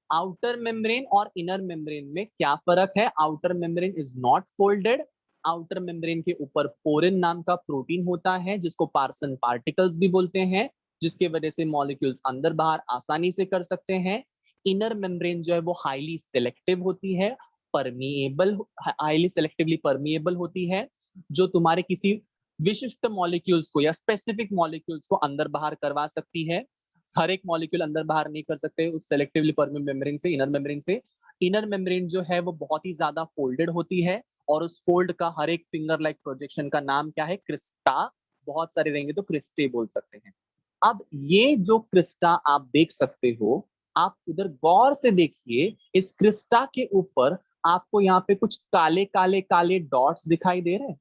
S1: Outer membrane और इनर मेम्ब्रेन में क्या फर्क है? Outer membrane is not folded. Outer membrane के ऊपर पोरिन नाम का प्रोटीन होता है जिसको पार्सन पार्टिकल्स भी बोलते हैं, जिसके वजह से मॉलिक्यूल्स अंदर बाहर आसानी से कर सकते हैं। इनर मेम्ब्रेन जो है वो हाईली सिलेक्टिव होती है, परमिएबल, हाईली सिलेक्टिवली परमिएबल होती है, जो तुम्हारे किसी विशिष्ट मॉलिक्यूल्स को या स्पेसिफिक मॉलिक्यूल्स को अंदर बाहर करवा सकती है। हर एक मॉलिक्यूल अंदर बाहर नहीं कर सकते उस सेलेक्टिवली परमिएबल मेम्ब्रेन से, इनर मेम्ब्रेन से। इनर मेम्ब्रेन जो है वो बहुत ही ज्यादा फोल्डेड होती है और उस फोल्ड का हर एक फिंगर लाइक प्रोजेक्शन का नाम क्या है, क्रिस्टा। बहुत सारे रहेंगे तो क्रिस्टे बोल सकते हैं। अब ये जो क्रिस्टा आप देख सकते हो, आप उधर गौर से देखिए, इस क्रिस्टा के ऊपर आपको यहाँ पे कुछ काले काले काले डॉट्स दिखाई दे रहे हैं।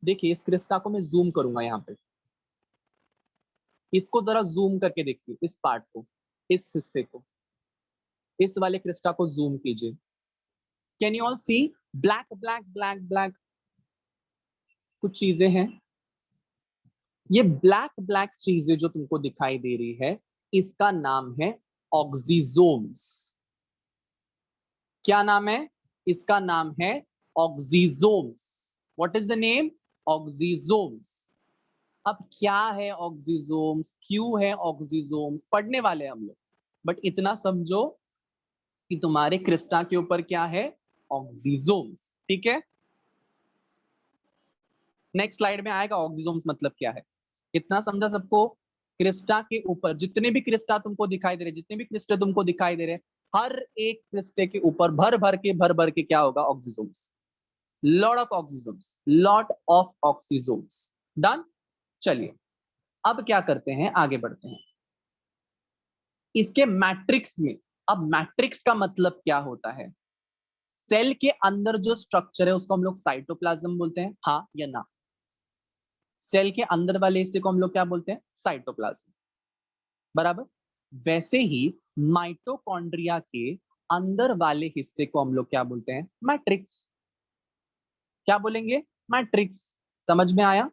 S1: देखिए इस क्रिस्टा को मैं जूम करूंगा यहाँ पे, इसको जरा जूम करके देखिए, इस पार्ट को, इस हिस्से को, इस वाले क्रिस्टा को जूम कीजिए। Can you all see black black black black कुछ चीजें हैं। ये ब्लैक ब्लैक चीजें जो तुमको दिखाई दे रही है, इसका नाम है ऑक्सीजोम्स। क्या नाम है? इसका नाम है oxysomes. What is the name? Oxysomes. अब क्या है ऑक्सीजोम्स, क्यों है ऑक्सीजोम्स, पढ़ने वाले हम लोग, बट इतना समझो कि तुम्हारे क्रिस्टा के ऊपर क्या है, ऑक्सीजोम्स। ठीक है, नेक्स्ट स्लाइड में आएगा ऑक्सीजोम्स मतलब क्या है। इतना समझा सबको? क्रिस्टा के ऊपर जितने भी क्रिस्टा तुमको दिखाई दे रहे, जितने भी क्रिस्टे तुमको दिखाई दे रहे, हर एक क्रिस्टे के ऊपर भर भर के क्या होगा, oxysomes. Lot of oxysomes, lot of oxysomes. Done. चलिए अब क्या करते हैं, आगे बढ़ते हैं इसके मैट्रिक्स में। अब मैट्रिक्स का मतलब क्या होता है? सेल के अंदर जो स्ट्रक्चर है उसको हम लोग साइटोप्लाज्म बोलते हैं, हाँ या ना? सेल के अंदर वाले हिस्से को हम लोग क्या बोलते हैं, साइटोप्लाज्म। बराबर। वैसे ही माइटोकॉन्ड्रिया के अंदर वाले हिस्से को हम लोग क्या बोलते हैं, मैट्रिक्स। क्या बोलेंगे, मैट्रिक्स। समझ में आया?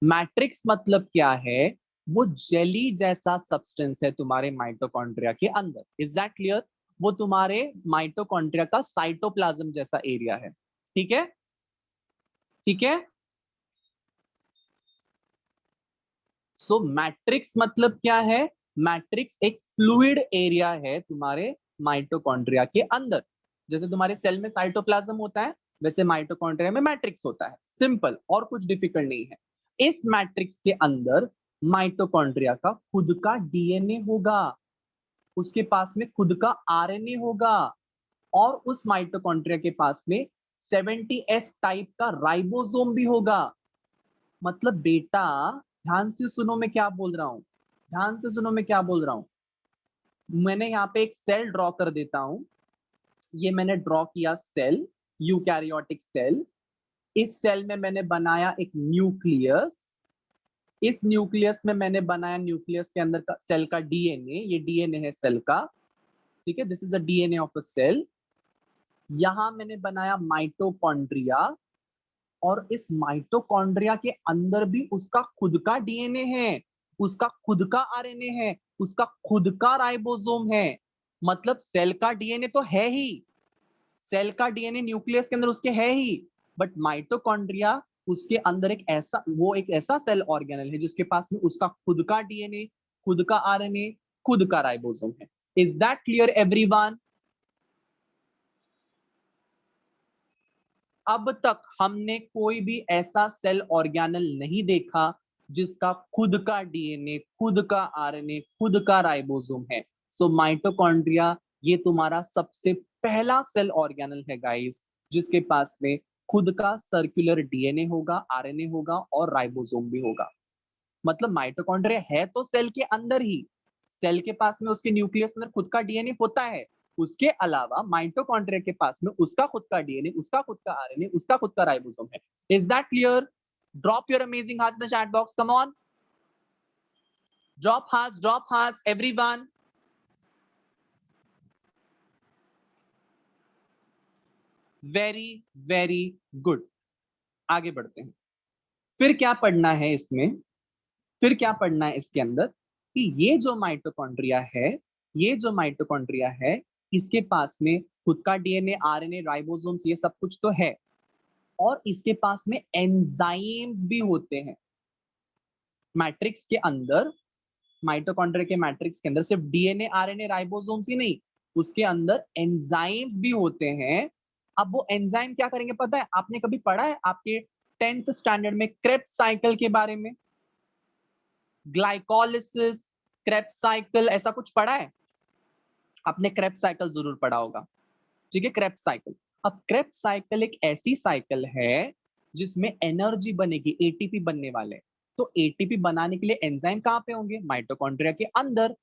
S1: मैट्रिक्स मतलब क्या है? वो जेली जैसा सब्सटेंस है तुम्हारे माइटोकॉन्ड्रिया के अंदर। Is that clear? वो तुम्हारे माइटोकॉन्ड्रिया का साइटोप्लाज्म जैसा एरिया है। ठीक है, ठीक है। सो मैट्रिक्स मतलब क्या है? मैट्रिक्स एक फ्लूइड एरिया है तुम्हारे माइटोकॉन्ड्रिया के अंदर। जैसे तुम्हारे सेल में साइटोप्लाज्म होता है, वैसे माइटोकॉन्ड्रिया में मैट्रिक्स होता है। सिंपल, और कुछ डिफिकल्ट नहीं है। इस मैट्रिक्स के अंदर माइटोकॉन्ड्रिया का खुद का डीएनए होगा, उसके पास में खुद का आरएनए होगा, और उस माइटोकॉन्ड्रिया के पास में 70S टाइप का राइबोसोम भी होगा। मतलब बेटा ध्यान से सुनो मैं क्या बोल रहा हूं, ध्यान से सुनो मैं क्या बोल रहा हूं। मैंने यहाँ पे एक सेल ड्रॉ कर देता हूं। ये मैंने ड्रॉ किया सेल, यूकैरियोटिक सेल। इस सेल में मैंने बनाया एक न्यूक्लियस। इस न्यूक्लियस में मैंने बनाया, न्यूक्लियस के अंदर का सेल का डीएनए, ये डीएनए है सेल का। ठीक है, this is the DNA of a cell. यहां मैंने बनाया माइटोकॉन्ड्रिया, और इस माइटोकॉन्ड्रिया के अंदर भी उसका खुद का डीएनए है, उसका खुद का आरएनए है, उसका खुद का राइबोसोम है। मतलब सेल का डीएनए तो है ही, सेल का डीएनए न्यूक्लियस के अंदर उसके है ही, बट माइटोकॉन्ड्रिया उसके अंदर एक ऐसा, वो एक ऐसा सेल ऑर्गेनल है जिसके पास में उसका खुद का डीएनए, खुद का आरएनए, खुद का राइबोसोम है। Is that clear everyone? अब तक हमने कोई भी ऐसा सेल ऑर्गेनल नहीं देखा जिसका खुद का डीएनए, खुद का आरएनए, खुद का राइबोसोम है। सो माइटोकॉन्ड्रिया ये तुम्हारा सबसे पहला सेल ऑर्गेनल है गाइस, जिसके पास में खुद का सर्कुलर डीएनए होगा, आरएनए होगा और राइबोसोम भी होगा। मतलब माइटोकॉन्ड्रिया है तो सेल के अंदर ही, सेल के पास में उसके न्यूक्लियस अंदर खुद का डीएनए होता है, उसके अलावा माइटोकॉन्ड्रिया के पास में उसका खुद का डीएनए, उसका खुद का आरएनए, उसका खुद का राइबोसोम है। Is that clear? Drop your amazing hearts in the chat box, come on, drop hearts everyone. Very very good. आगे बढ़ते हैं। फिर क्या पढ़ना है इसमें, फिर क्या पढ़ना है इसके अंदर, कि ये जो माइटोकॉन्ड्रिया है, ये जो माइटोकॉन्ड्रिया है, इसके पास में खुद का डीएनए, आरएनए, राइबोसोम्स, ये सब कुछ तो है, और इसके पास में एंजाइम्स भी होते हैं। मैट्रिक्स के अंदर, माइटोकॉन्ड्रिया के मैट्रिक्स के अंदर सिर्फ डीएनए, आरएनए, राइबोसोम्स ही नहीं, उसके अंदर एंजाइम्स भी होते हैं। अब वो एंजाइम क्या करेंगे पता है? आपने कभी पढ़ा है आपके 10th स्टैंडर्ड में क्रेब्स साइकिल के बारे में? ग्लाइकोलिसिस, क्रेब्स साइकिल, ऐसा कुछ पढ़ा है आपने? क्रेब्स साइकिल जरूर पढ़ा होगा। ठीक है, क्रेब्स साइकिल। अब क्रेब्स साइकिल एक ऐसी साइकिल है जिसमें एनर्जी बनेगी, एटीपी बनने वाले। तो एटीपी बनाने के लिए एंजाइम कहां पे होंगे? माइटोकॉन्ड्रिया के अंदर,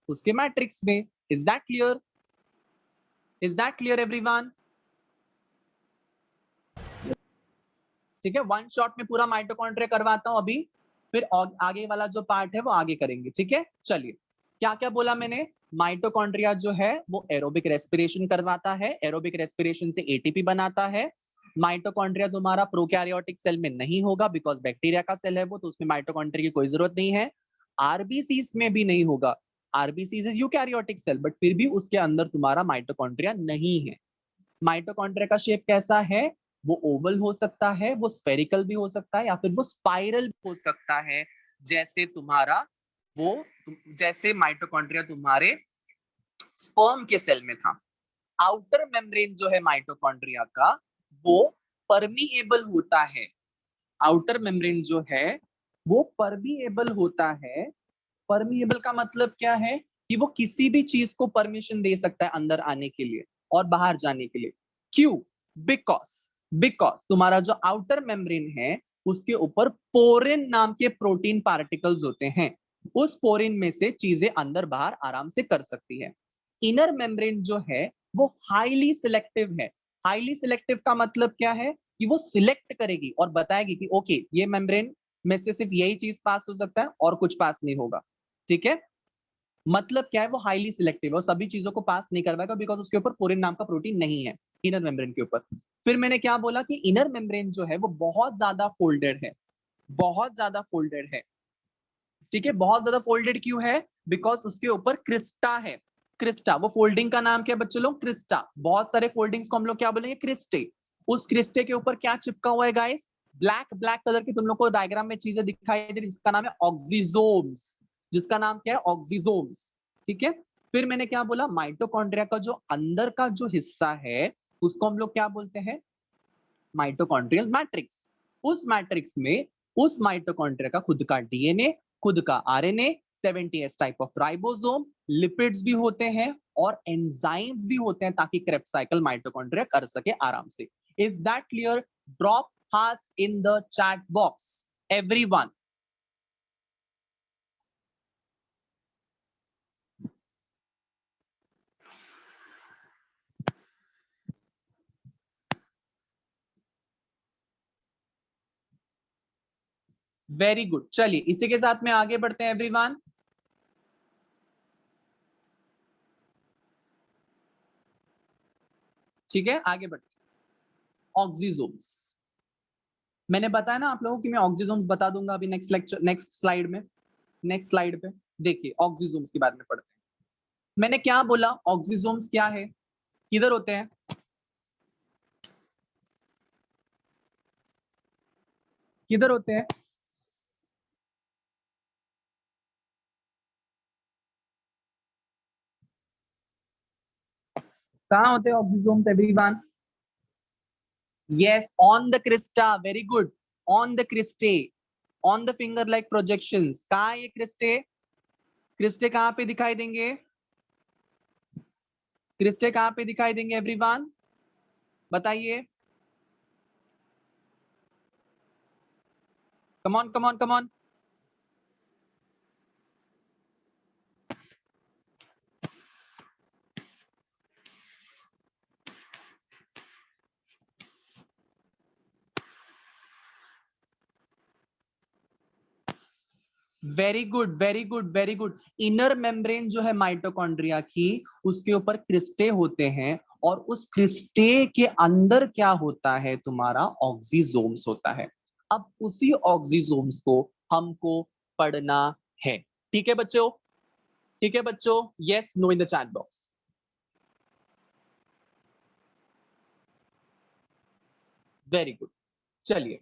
S1: उसके मैट्रिक्स में। Is that clear? Is that clear everyone? ठीक है, वन शॉट में पूरा माइटोकॉन्ड्रिया करवाता हूं अभी, फिर आगे वाला जो पार्ट है वो आगे करेंगे। ठीक है, चलिए क्या क्या बोला मैंने? माइटोकॉन्ड्रिया जो है वो एरोबिक रेस्पिरेशन करवाता है, एरोबिक रेस्पिरेशन से एटीपी बनाता है। माइटोकॉन्ड्रिया तुम्हारा प्रोकैरियोटिक सेल में नहीं होगा, बिकॉज बैक्टीरिया का सेल है वो, तो उसमें माइटोकॉन्ड्रिया की कोई जरूरत नहीं है। आरबीसीज में भी नहीं होगा, RBCs is eukaryotic cell, but फिर भी उसके अंदर तुम्हारा माइटोकॉन्ड्रिया नहीं है। माइटोकॉन्ड्रिया का शेप कैसा है? वो ओवल हो सकता है, वो स्फेरिकल भी हो सकता है, या फिर वो स्पाइरल भी हो सकता है, जैसे तुम्हारा वो जैसे माइटोकॉन्ड्रिया तुम्हारे स्पर्म के सेल में था। आउटर मेम्ब्रेन जो है माइटोकॉन्ड्रिया का वो परमिएबल होता है। आउटर मेम्ब्रेन जो है वो परमिएबल होता है। परमिएबल का मतलब क्या है? कि वो किसी भी चीज को परमिशन दे सकता है अंदर आने के लिए और बाहर जाने के लिए। क्यों? बिकॉज तुम्हारा जो आउटर मेम्ब्रेन है उसके ऊपर पोरिन नाम के प्रोटीन पार्टिकल्स होते हैं। उस पोरिन में से चीजें अंदर बाहर आराम से कर सकती है। इनर मेम्ब्रेन जो है वो हाईली सिलेक्टिव है। हाईली सिलेक्टिव का मतलब क्या है? कि वो सिलेक्ट करेगी और बताएगी कि ओके, ये मेम्ब्रेन में से सिर्फ यही चीज पास हो सकता है और कुछ पास नहीं होगा। ठीक है, मतलब क्या है? वो हाईली सिलेक्टिव और सभी चीजों को पास नहीं करवाएगा, बिकॉज उसके ऊपर पोरिन नाम का प्रोटीन नहीं है इनर मेम्ब्रेन के ऊपर। फिर मैंने क्या बोला कि इनर मेम्ब्रेन जो है वो बहुत ज्यादा फोल्डेड है, बहुत ज्यादा फोल्डेड है। ठीक है, बहुत ज्यादा फोल्डेड क्यों है? बिकॉज उसके ऊपर क्रिस्टा है। क्रिस्टा, वो फोल्डिंग का नाम क्या है बच्चे लोग? क्रिस्टा। बहुत सारे फोल्डिंग्स को हम लोग क्या बोलेंगे? क्रिस्टे। उस क्रिस्टे के ऊपर क्या चिपका हुआ है गाइस? ब्लैक ब्लैक कलर की तुम लोग को डायग्राम में चीजें दिखाई दे रही, जिसका नाम है ऑक्सीजोम्स। जिसका नाम क्या है? ऑक्सीजोम्स। ठीक है, फिर मैंने क्या बोला? माइटोकॉन्ड्रिया का जो अंदर का जो हिस्सा है उसको हम लोग क्या बोलते हैं? Mitochondrial matrix. उस मैट्रिक्स में उस माइटोकॉन्ड्रिया का खुद का डीएनए, खुद का RNA, 70s type of ribosome, lipids भी होते हैं और एंजाइम्स भी होते हैं, ताकि क्रेब्स साइकिल माइटोकॉन्ड्रिया कर सके आराम से। Is that clear? Drop hearts in the chat box everyone. Very good, चलिए इसी के साथ में आगे बढ़ते हैं एवरीवन। ठीक है, आगे बढ़ते हैं। ऑक्सीजोम्स, मैंने बताया ना आप लोगों को कि मैं ऑक्सीजोम्स बता दूंगा अभी नेक्स्ट लेक्चर, नेक्स्ट स्लाइड में। नेक्स्ट स्लाइड पे देखिए ऑक्सीजोम्स के बारे में पढ़ते हैं। मैंने क्या बोला? ऑक्सीजोम्स क्या है, किधर होते हैं? किधर होते हैं? कहाँ होते हैं oxysomes everyone? Yes, on the Crysta. Very good, on the cristae, on the finger like projections. कहाँ है ये क्रिस्टे? क्रिस्टे कहाँ पे दिखाई देंगे? क्रिस्टे कहाँ पे दिखाई देंगे एवरीवन? बताइए, come on come on come on. Very good very good very good. Inner membrane जो है माइटोकॉन्ड्रिया की, उसके ऊपर क्रिस्टे होते हैं, और उस क्रिस्टे के अंदर क्या होता है? तुम्हारा ऑक्सीजोम्स होता है। अब उसी ऑक्सीजोम्स को हमको पढ़ना है। ठीक है बच्चों? ठीक है बच्चों, yes no in the chat box. Very good, चलिए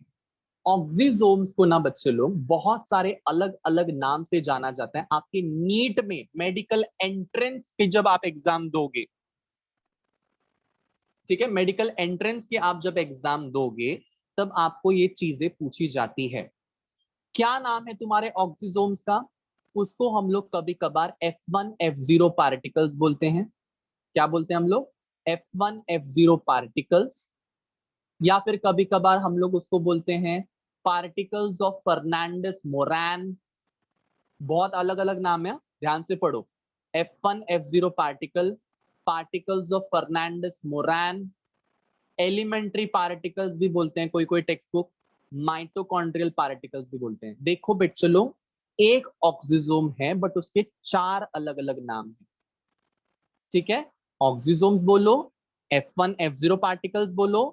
S1: ऑक्सीजोम्स को ना बच्चे लोग बहुत सारे अलग अलग नाम से जाना जाता है। आपके नीट में मेडिकल एंट्रेंस पे जब आप एग्जाम दोगे, ठीक है, मेडिकल एंट्रेंस की आप जब एग्जाम दोगे तब आपको ये चीजें पूछी जाती है। क्या नाम है तुम्हारे ऑक्सीजोम्स का? उसको हम लोग कभी कभार F1 F0 पार्टिकल्स बोलते हैं। क्या बोलते हैं हम लोग? F1 F0 पार्टिकल्स, या फिर कभी कभार हम लोग उसको बोलते हैं पार्टिकल्स ऑफ फर्नांडिस मोरैन। बहुत अलग अलग नाम है, ध्यान से पढ़ो। F1 F0 particle, particles of Fernandez Moran, elementary particles भी बोलते हैं कोई कोई टेक्स्ट बुक, माइटोकॉन्ड्रियल पार्टिकल्स भी बोलते हैं। देखो बच्चों, एक ऑक्सीजोम है बट उसके 4 अलग अलग नाम हैं, ठीक है। ऑक्सीजोम्स बोलो, F1 F0 पार्टिकल्स बोलो,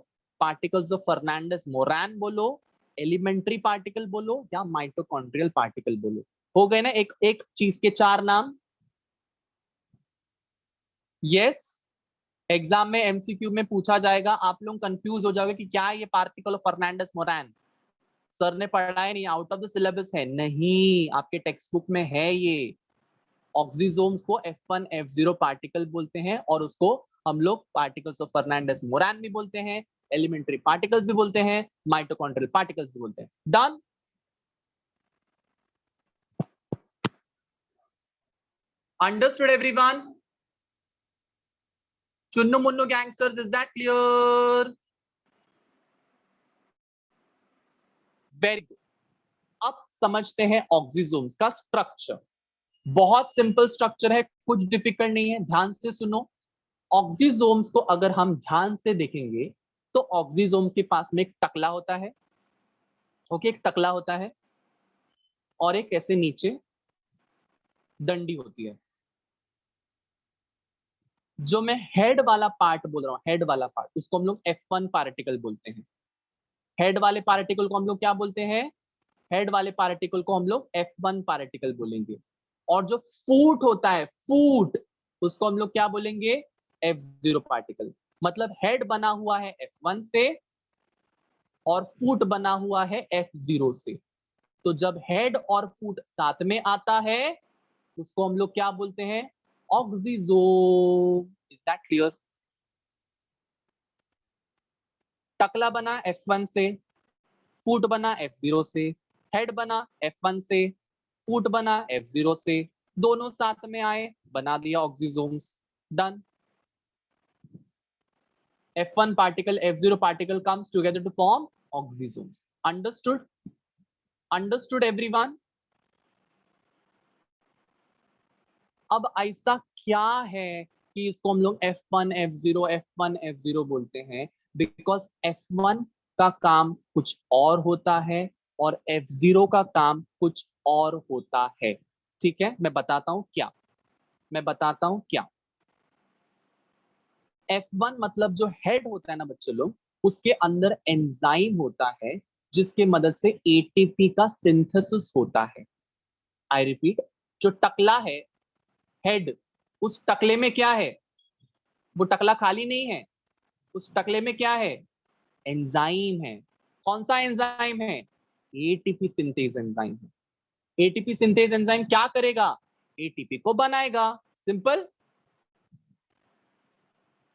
S1: पार्टिकल्स ऑफ फर्नांडिस मोरैन बोलो, एलिमेंट्री पार्टिकल बोलो, या माइटोकॉन्ड्रियल पार्टिकल बोलो। हो गए ना एक एक चीज के 4 नाम। यस, एग्जाम में एमसीक्यू में पूछा जाएगा, आप लोग कंफ्यूज हो जाओगे कि क्या है ये पार्टिकल ऑफ फर्नांडिस मोरैन, सर ने पढ़ाया नहीं, आउट ऑफ द सिलेबस है। नहीं, आपके टेक्स्ट बुक में है ये। ऑक्सीजोम्स को F1 F0 पार्टिकल बोलते हैं और उसको हम लोग पार्टिकल्स ऑफ फर्नांडिस मोरैन भी बोलते हैं, एलिमेंट्री पार्टिकल्स भी बोलते हैं, माइटोकॉन्ड्रियल पार्टिकल्स भी बोलते हैं। Done. Understood everyone? Chunnu Munnu gangsters, is that clear? Very good. अब समझते हैं ऑक्सीजोम्स का स्ट्रक्चर। बहुत सिंपल स्ट्रक्चर है, कुछ डिफिकल्ट नहीं है, ध्यान से सुनो। ऑक्सीजोम्स को अगर हम ध्यान से देखेंगे तो ऑक्सीजोम्स के पास में एक टकला होता है, ओके, एक टकला होता है, और एक ऐसे नीचे डंडी होती है। जो मैं हेड वाला पार्ट बोल रहा हूं, हेड वाला पार्ट, उसको हम लोग F1 पार्टिकल बोलते हैं। हेड वाले पार्टिकल को हम लोग क्या बोलते हैं? हेड वाले पार्टिकल को हम लोग F1 पार्टिकल बोलेंगे। और जो फूट होता है, फूट, उसको हम लोग क्या बोलेंगे? F0 particle. मतलब हेड बना हुआ है F1 से और फूट बना हुआ है F0 से। तो जब हेड और फूट साथ में आता है उसको हम लोग क्या बोलते हैं? ऑक्सीजोम। Is that clear? टकला बना F1 से, फूट बना F0 से, हेड बना F1 से, फूट बना F0 से, दोनों साथ में आए, बना दिया oxysomes. Done. F1 particle, F0 particle comes together to form oxysomes. Understood? Understood everyone? अब ऐसा क्या है कि इसको हम लोग F1 F0 F1 F0 बोलते हैं? बिकॉज F1 का काम कुछ और होता है और F0 का काम कुछ और होता है। ठीक है, मैं बताता हूं क्या, मैं बताता हूं क्या। F1 मतलब जो हेड होता है ना बच्चों लोग, उसके अंदर एंजाइम होता है जिसके मदद से एटीपी का सिंथेसिस होता है। आई रिपीट, जो टकला है, हेड, उस टकले में क्या है? वो टकला खाली नहीं है, उस टकले में क्या है? एंजाइम है। कौन सा एंजाइम है? एटीपी सिंथेज एंजाइम है। एटीपी सिंथेज एंजाइम क्या करेगा? एटीपी को बनाएगा। Simple,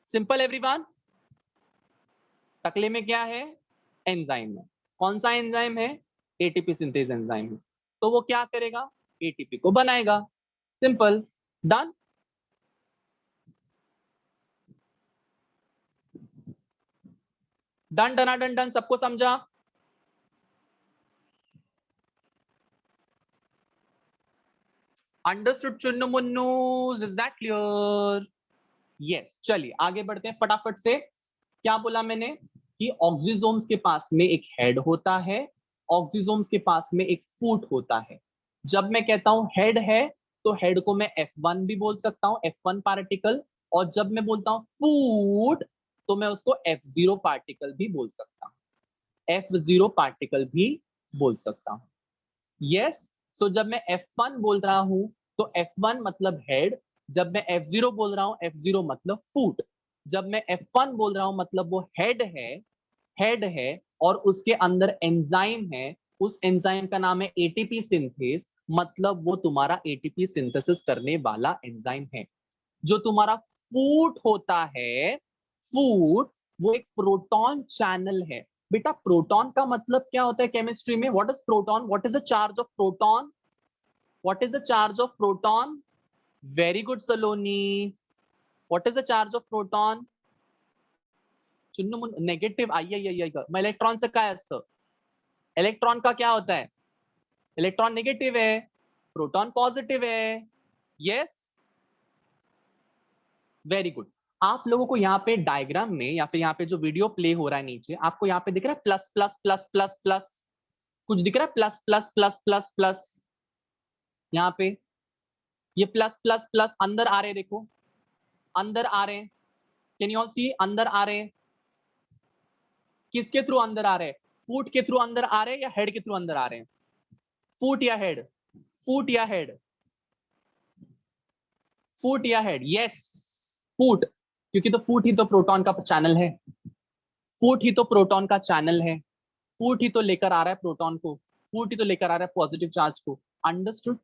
S1: simple everyone. टकले में क्या है? एंजाइम है। कौन सा एंजाइम है? एटीपी सिंथेज एंजाइम है। तो वो क्या करेगा? एटीपी को बनाएगा। Simple, done. डन डना डन डन, सबको समझा? Understood Chunnu Munnus, is that clear? Yes, चलिए आगे बढ़ते हैं फटाफट से। क्या बोला मैंने? कि ऑक्सीजोम्स के पास में एक हेड होता है, ऑक्सीजोम्स के पास में एक फूट होता है। जब मैं कहता हूं हेड है तो हेड को मैं F1 भी बोल सकता हूं, F1 पार्टिकल, और जब मैं बोलता हूं फूट तो मैं उसको F0 पार्टिकल भी बोल सकता हूं, F0 पार्टिकल भी बोल सकता हूं। यस, सो जब मैं F1 बोल रहा हूं तो F1 मतलब हेड, जब मैं F0 बोल रहा हूं F0 मतलब फूट। जब मैं F1 बोल रहा हूं मतलब वो हेड है, हेड है, और उसके अंदर एंजाइम है, उस एंजाइम का नाम है एटीपी सिंथेस, मतलब वो तुम्हारा एटीपी सिंथेसिस करने वाला एंजाइम है। जो तुम्हारा फूट होता है, फूट, वो एक प्रोटॉन चैनल है। बेटा प्रोटॉन का मतलब क्या होता है केमिस्ट्री में? What is proton? What is the charge of proton? What is the charge of proton? Very good Saloni, what is the charge of proton? Chunnu negative आई मग इलेक्ट्रॉनचं काय असतं? इलेक्ट्रॉन का क्या होता है? इलेक्ट्रॉन नेगेटिव है, प्रोटॉन पॉजिटिव है. Yes, very good. आप लोगों को यहाँ पे डायग्राम में या फिर यहाँ पे जो वीडियो प्ले हो रहा है नीचे, आपको यहाँ पे दिख रहा है plus plus plus plus plus, कुछ दिख रहा है plus plus plus plus plus. यहाँ पे ये प्लस प्लस प्लस अंदर आ रहे, देखो अंदर आ रहे हैं. कैन यू ऑल सी? अंदर आ रहे हैं. किसके थ्रू अंदर आ रहे हैं? फूट के थ्रू अंदर आ रहे हैं या हेड के थ्रू अंदर आ रहे हैं? फूट या हेड? फूट या हेड? फूट या हेड? यस, फूट. क्योंकि तो फूट ही तो प्रोटॉन का चैनल है. फूट ही तो प्रोटॉन का चैनल है. फूट ही तो लेकर आ रहा है प्रोटॉन को. फूट ही तो लेकर आ रहा है पॉजिटिव चार्ज को. अंडरस्टूड?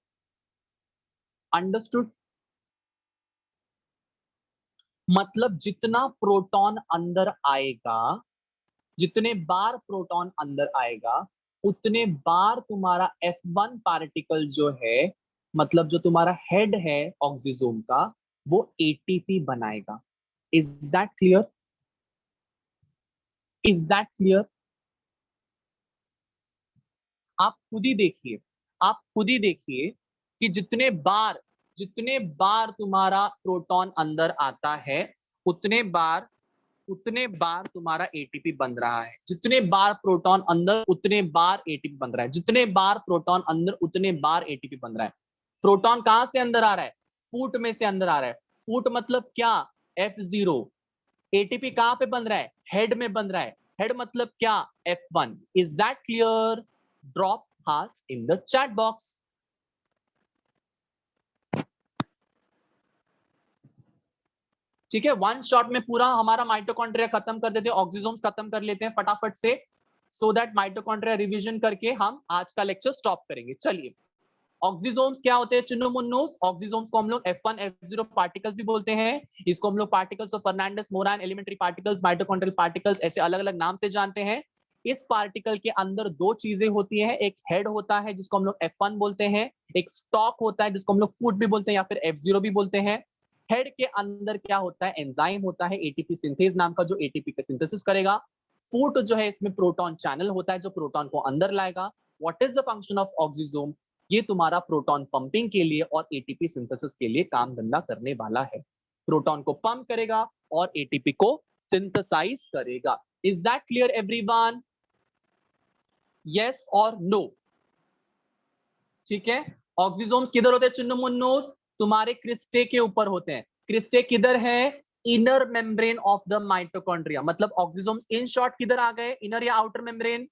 S1: अंडरस्टूड? मतलब जितना प्रोटॉन अंदर आएगा, जितने बार प्रोटॉन अंदर आएगा, उतने बार तुम्हारा F1 पार्टिकल जो है, मतलब जो तुम्हारा हेड है ऑक्सीजोम का, वो एटीपी बनाएगा. Is that clear? Is that clear? आप खुद ही देखिए, आप खुद ही देखिए कि जितने बार तुम्हारा प्रोटॉन अंदर आता है, उतने बार तुम्हारा एटीपी बन रहा है. जितने बार प्रोटॉन अंदर, उतने बार एटीपी बन रहा है. जितने बार प्रोटॉन अंदर, उतने बार एटीपी बन रहा है. प्रोटॉन कहां से अंदर आ रहा है? फूट में से अंदर आ रहा है. फूट मतलब क्या? F0. एटीपी कहां पे बन रहा है? हेड में बन रहा है. हेड मतलब क्या? F1. Is that clear? Drop hearts in the chat box. ठीक है, वन शॉट में पूरा हमारा माइटोकॉन्ड्रिया खत्म कर देते हैं, ऑक्सीजोम्स खत्म कर लेते हैं फटाफट से, सो दैट माइटोकॉन्ड्रिया रिवीजन करके हम आज का लेक्चर स्टॉप करेंगे. चलिए, ऑक्सीजोम्स क्या होते हैं चुन्नू मुन्नूस? ऑक्सीजोम्स को हम लोग F1 F0 पार्टिकल्स भी बोलते हैं. इसको हम लोग particles of Fernandez Moran, elementary particles, mitochondrial particles, ऐसे अलग अलग नाम से जानते हैं. इस पार्टिकल के अंदर दो चीजें होती हैं. एक हेड होता है जिसको हम लोग F1 बोलते हैं, एक स्टॉक होता है जिसको हम लोग फूट भी बोलते हैं या फिर F0 भी बोलते हैं. हेड के अंदर क्या होता है? एंजाइम होता है एटीपी सिंथेज नाम का, जो एटीपी का सिंथेसिस करेगा. फूट जो है, इसमें प्रोटॉन चैनल होता है जो प्रोटॉन को अंदर लाएगा. What is the function of oxysome? ये तुम्हारा प्रोटॉन पंपिंग के लिए और एटीपी सिंथेसिस के लिए काम धंधा करने वाला है. प्रोटॉन को पंप करेगा और एटीपी को सिंथेसाइज करेगा. Is that clear everyone? Yes और नो? ठीक है. ऑक्सीजोम्स किधर होते हैं चुन्नू मुन्नूस? तुम्हारे क्रिस्टे के ऊपर होते हैं. क्रिस्टे किधर है? Inner membrane of the mitochondria. मतलब ऑक्सीजोम्स इन शॉर्ट किधर आ गए? इनर या आउटर मेम्ब्रेन?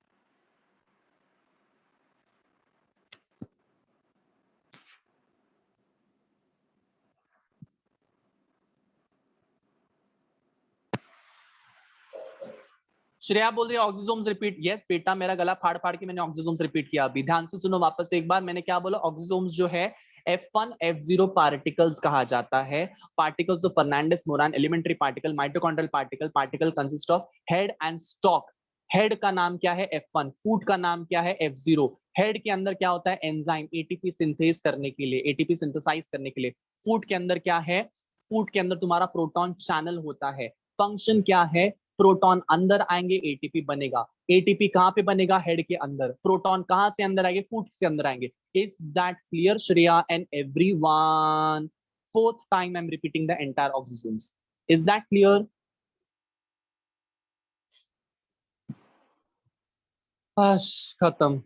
S1: श्रेया बोल रही है ऑक्सीजोम्स रिपीट. यस बेटा, मेरा गला फाड़ फाड़ के मैंने ऑक्सीजोम्स रिपीट किया. अभी ध्यान से सुनो वापस एक बार. मैंने क्या बोला? ऑक्सीजोम्स जो है F1 F0 पार्टिकल्स कहा जाता है. Particles of Fernandez Moran, elementary particle, mitochondrial particle. Particle consist of head and stalk. हेड का नाम क्या है? F1. फूट का नाम क्या है? F0. हेड के अंदर क्या होता है? एंजाइम, एटीपी सिंथेज करने के लिए, एटीपी सिंथेसाइज करने के लिए. फूट के अंदर क्या है? फूट के अंदर तुम्हारा प्रोटॉन चैनल होता है. फंक्शन क्या है? प्रोटॉन अंदर आएंगे, एटीपी बनेगा. एटीपी कहां पे बनेगा? हेड के अंदर. प्रोटॉन कहां से अंदर आएंगे? फूट से अंदर आएंगे. Is that clear Shreya and everyone? Fourth time I am repeating the entire oxysomes. Is that clear? खत्म.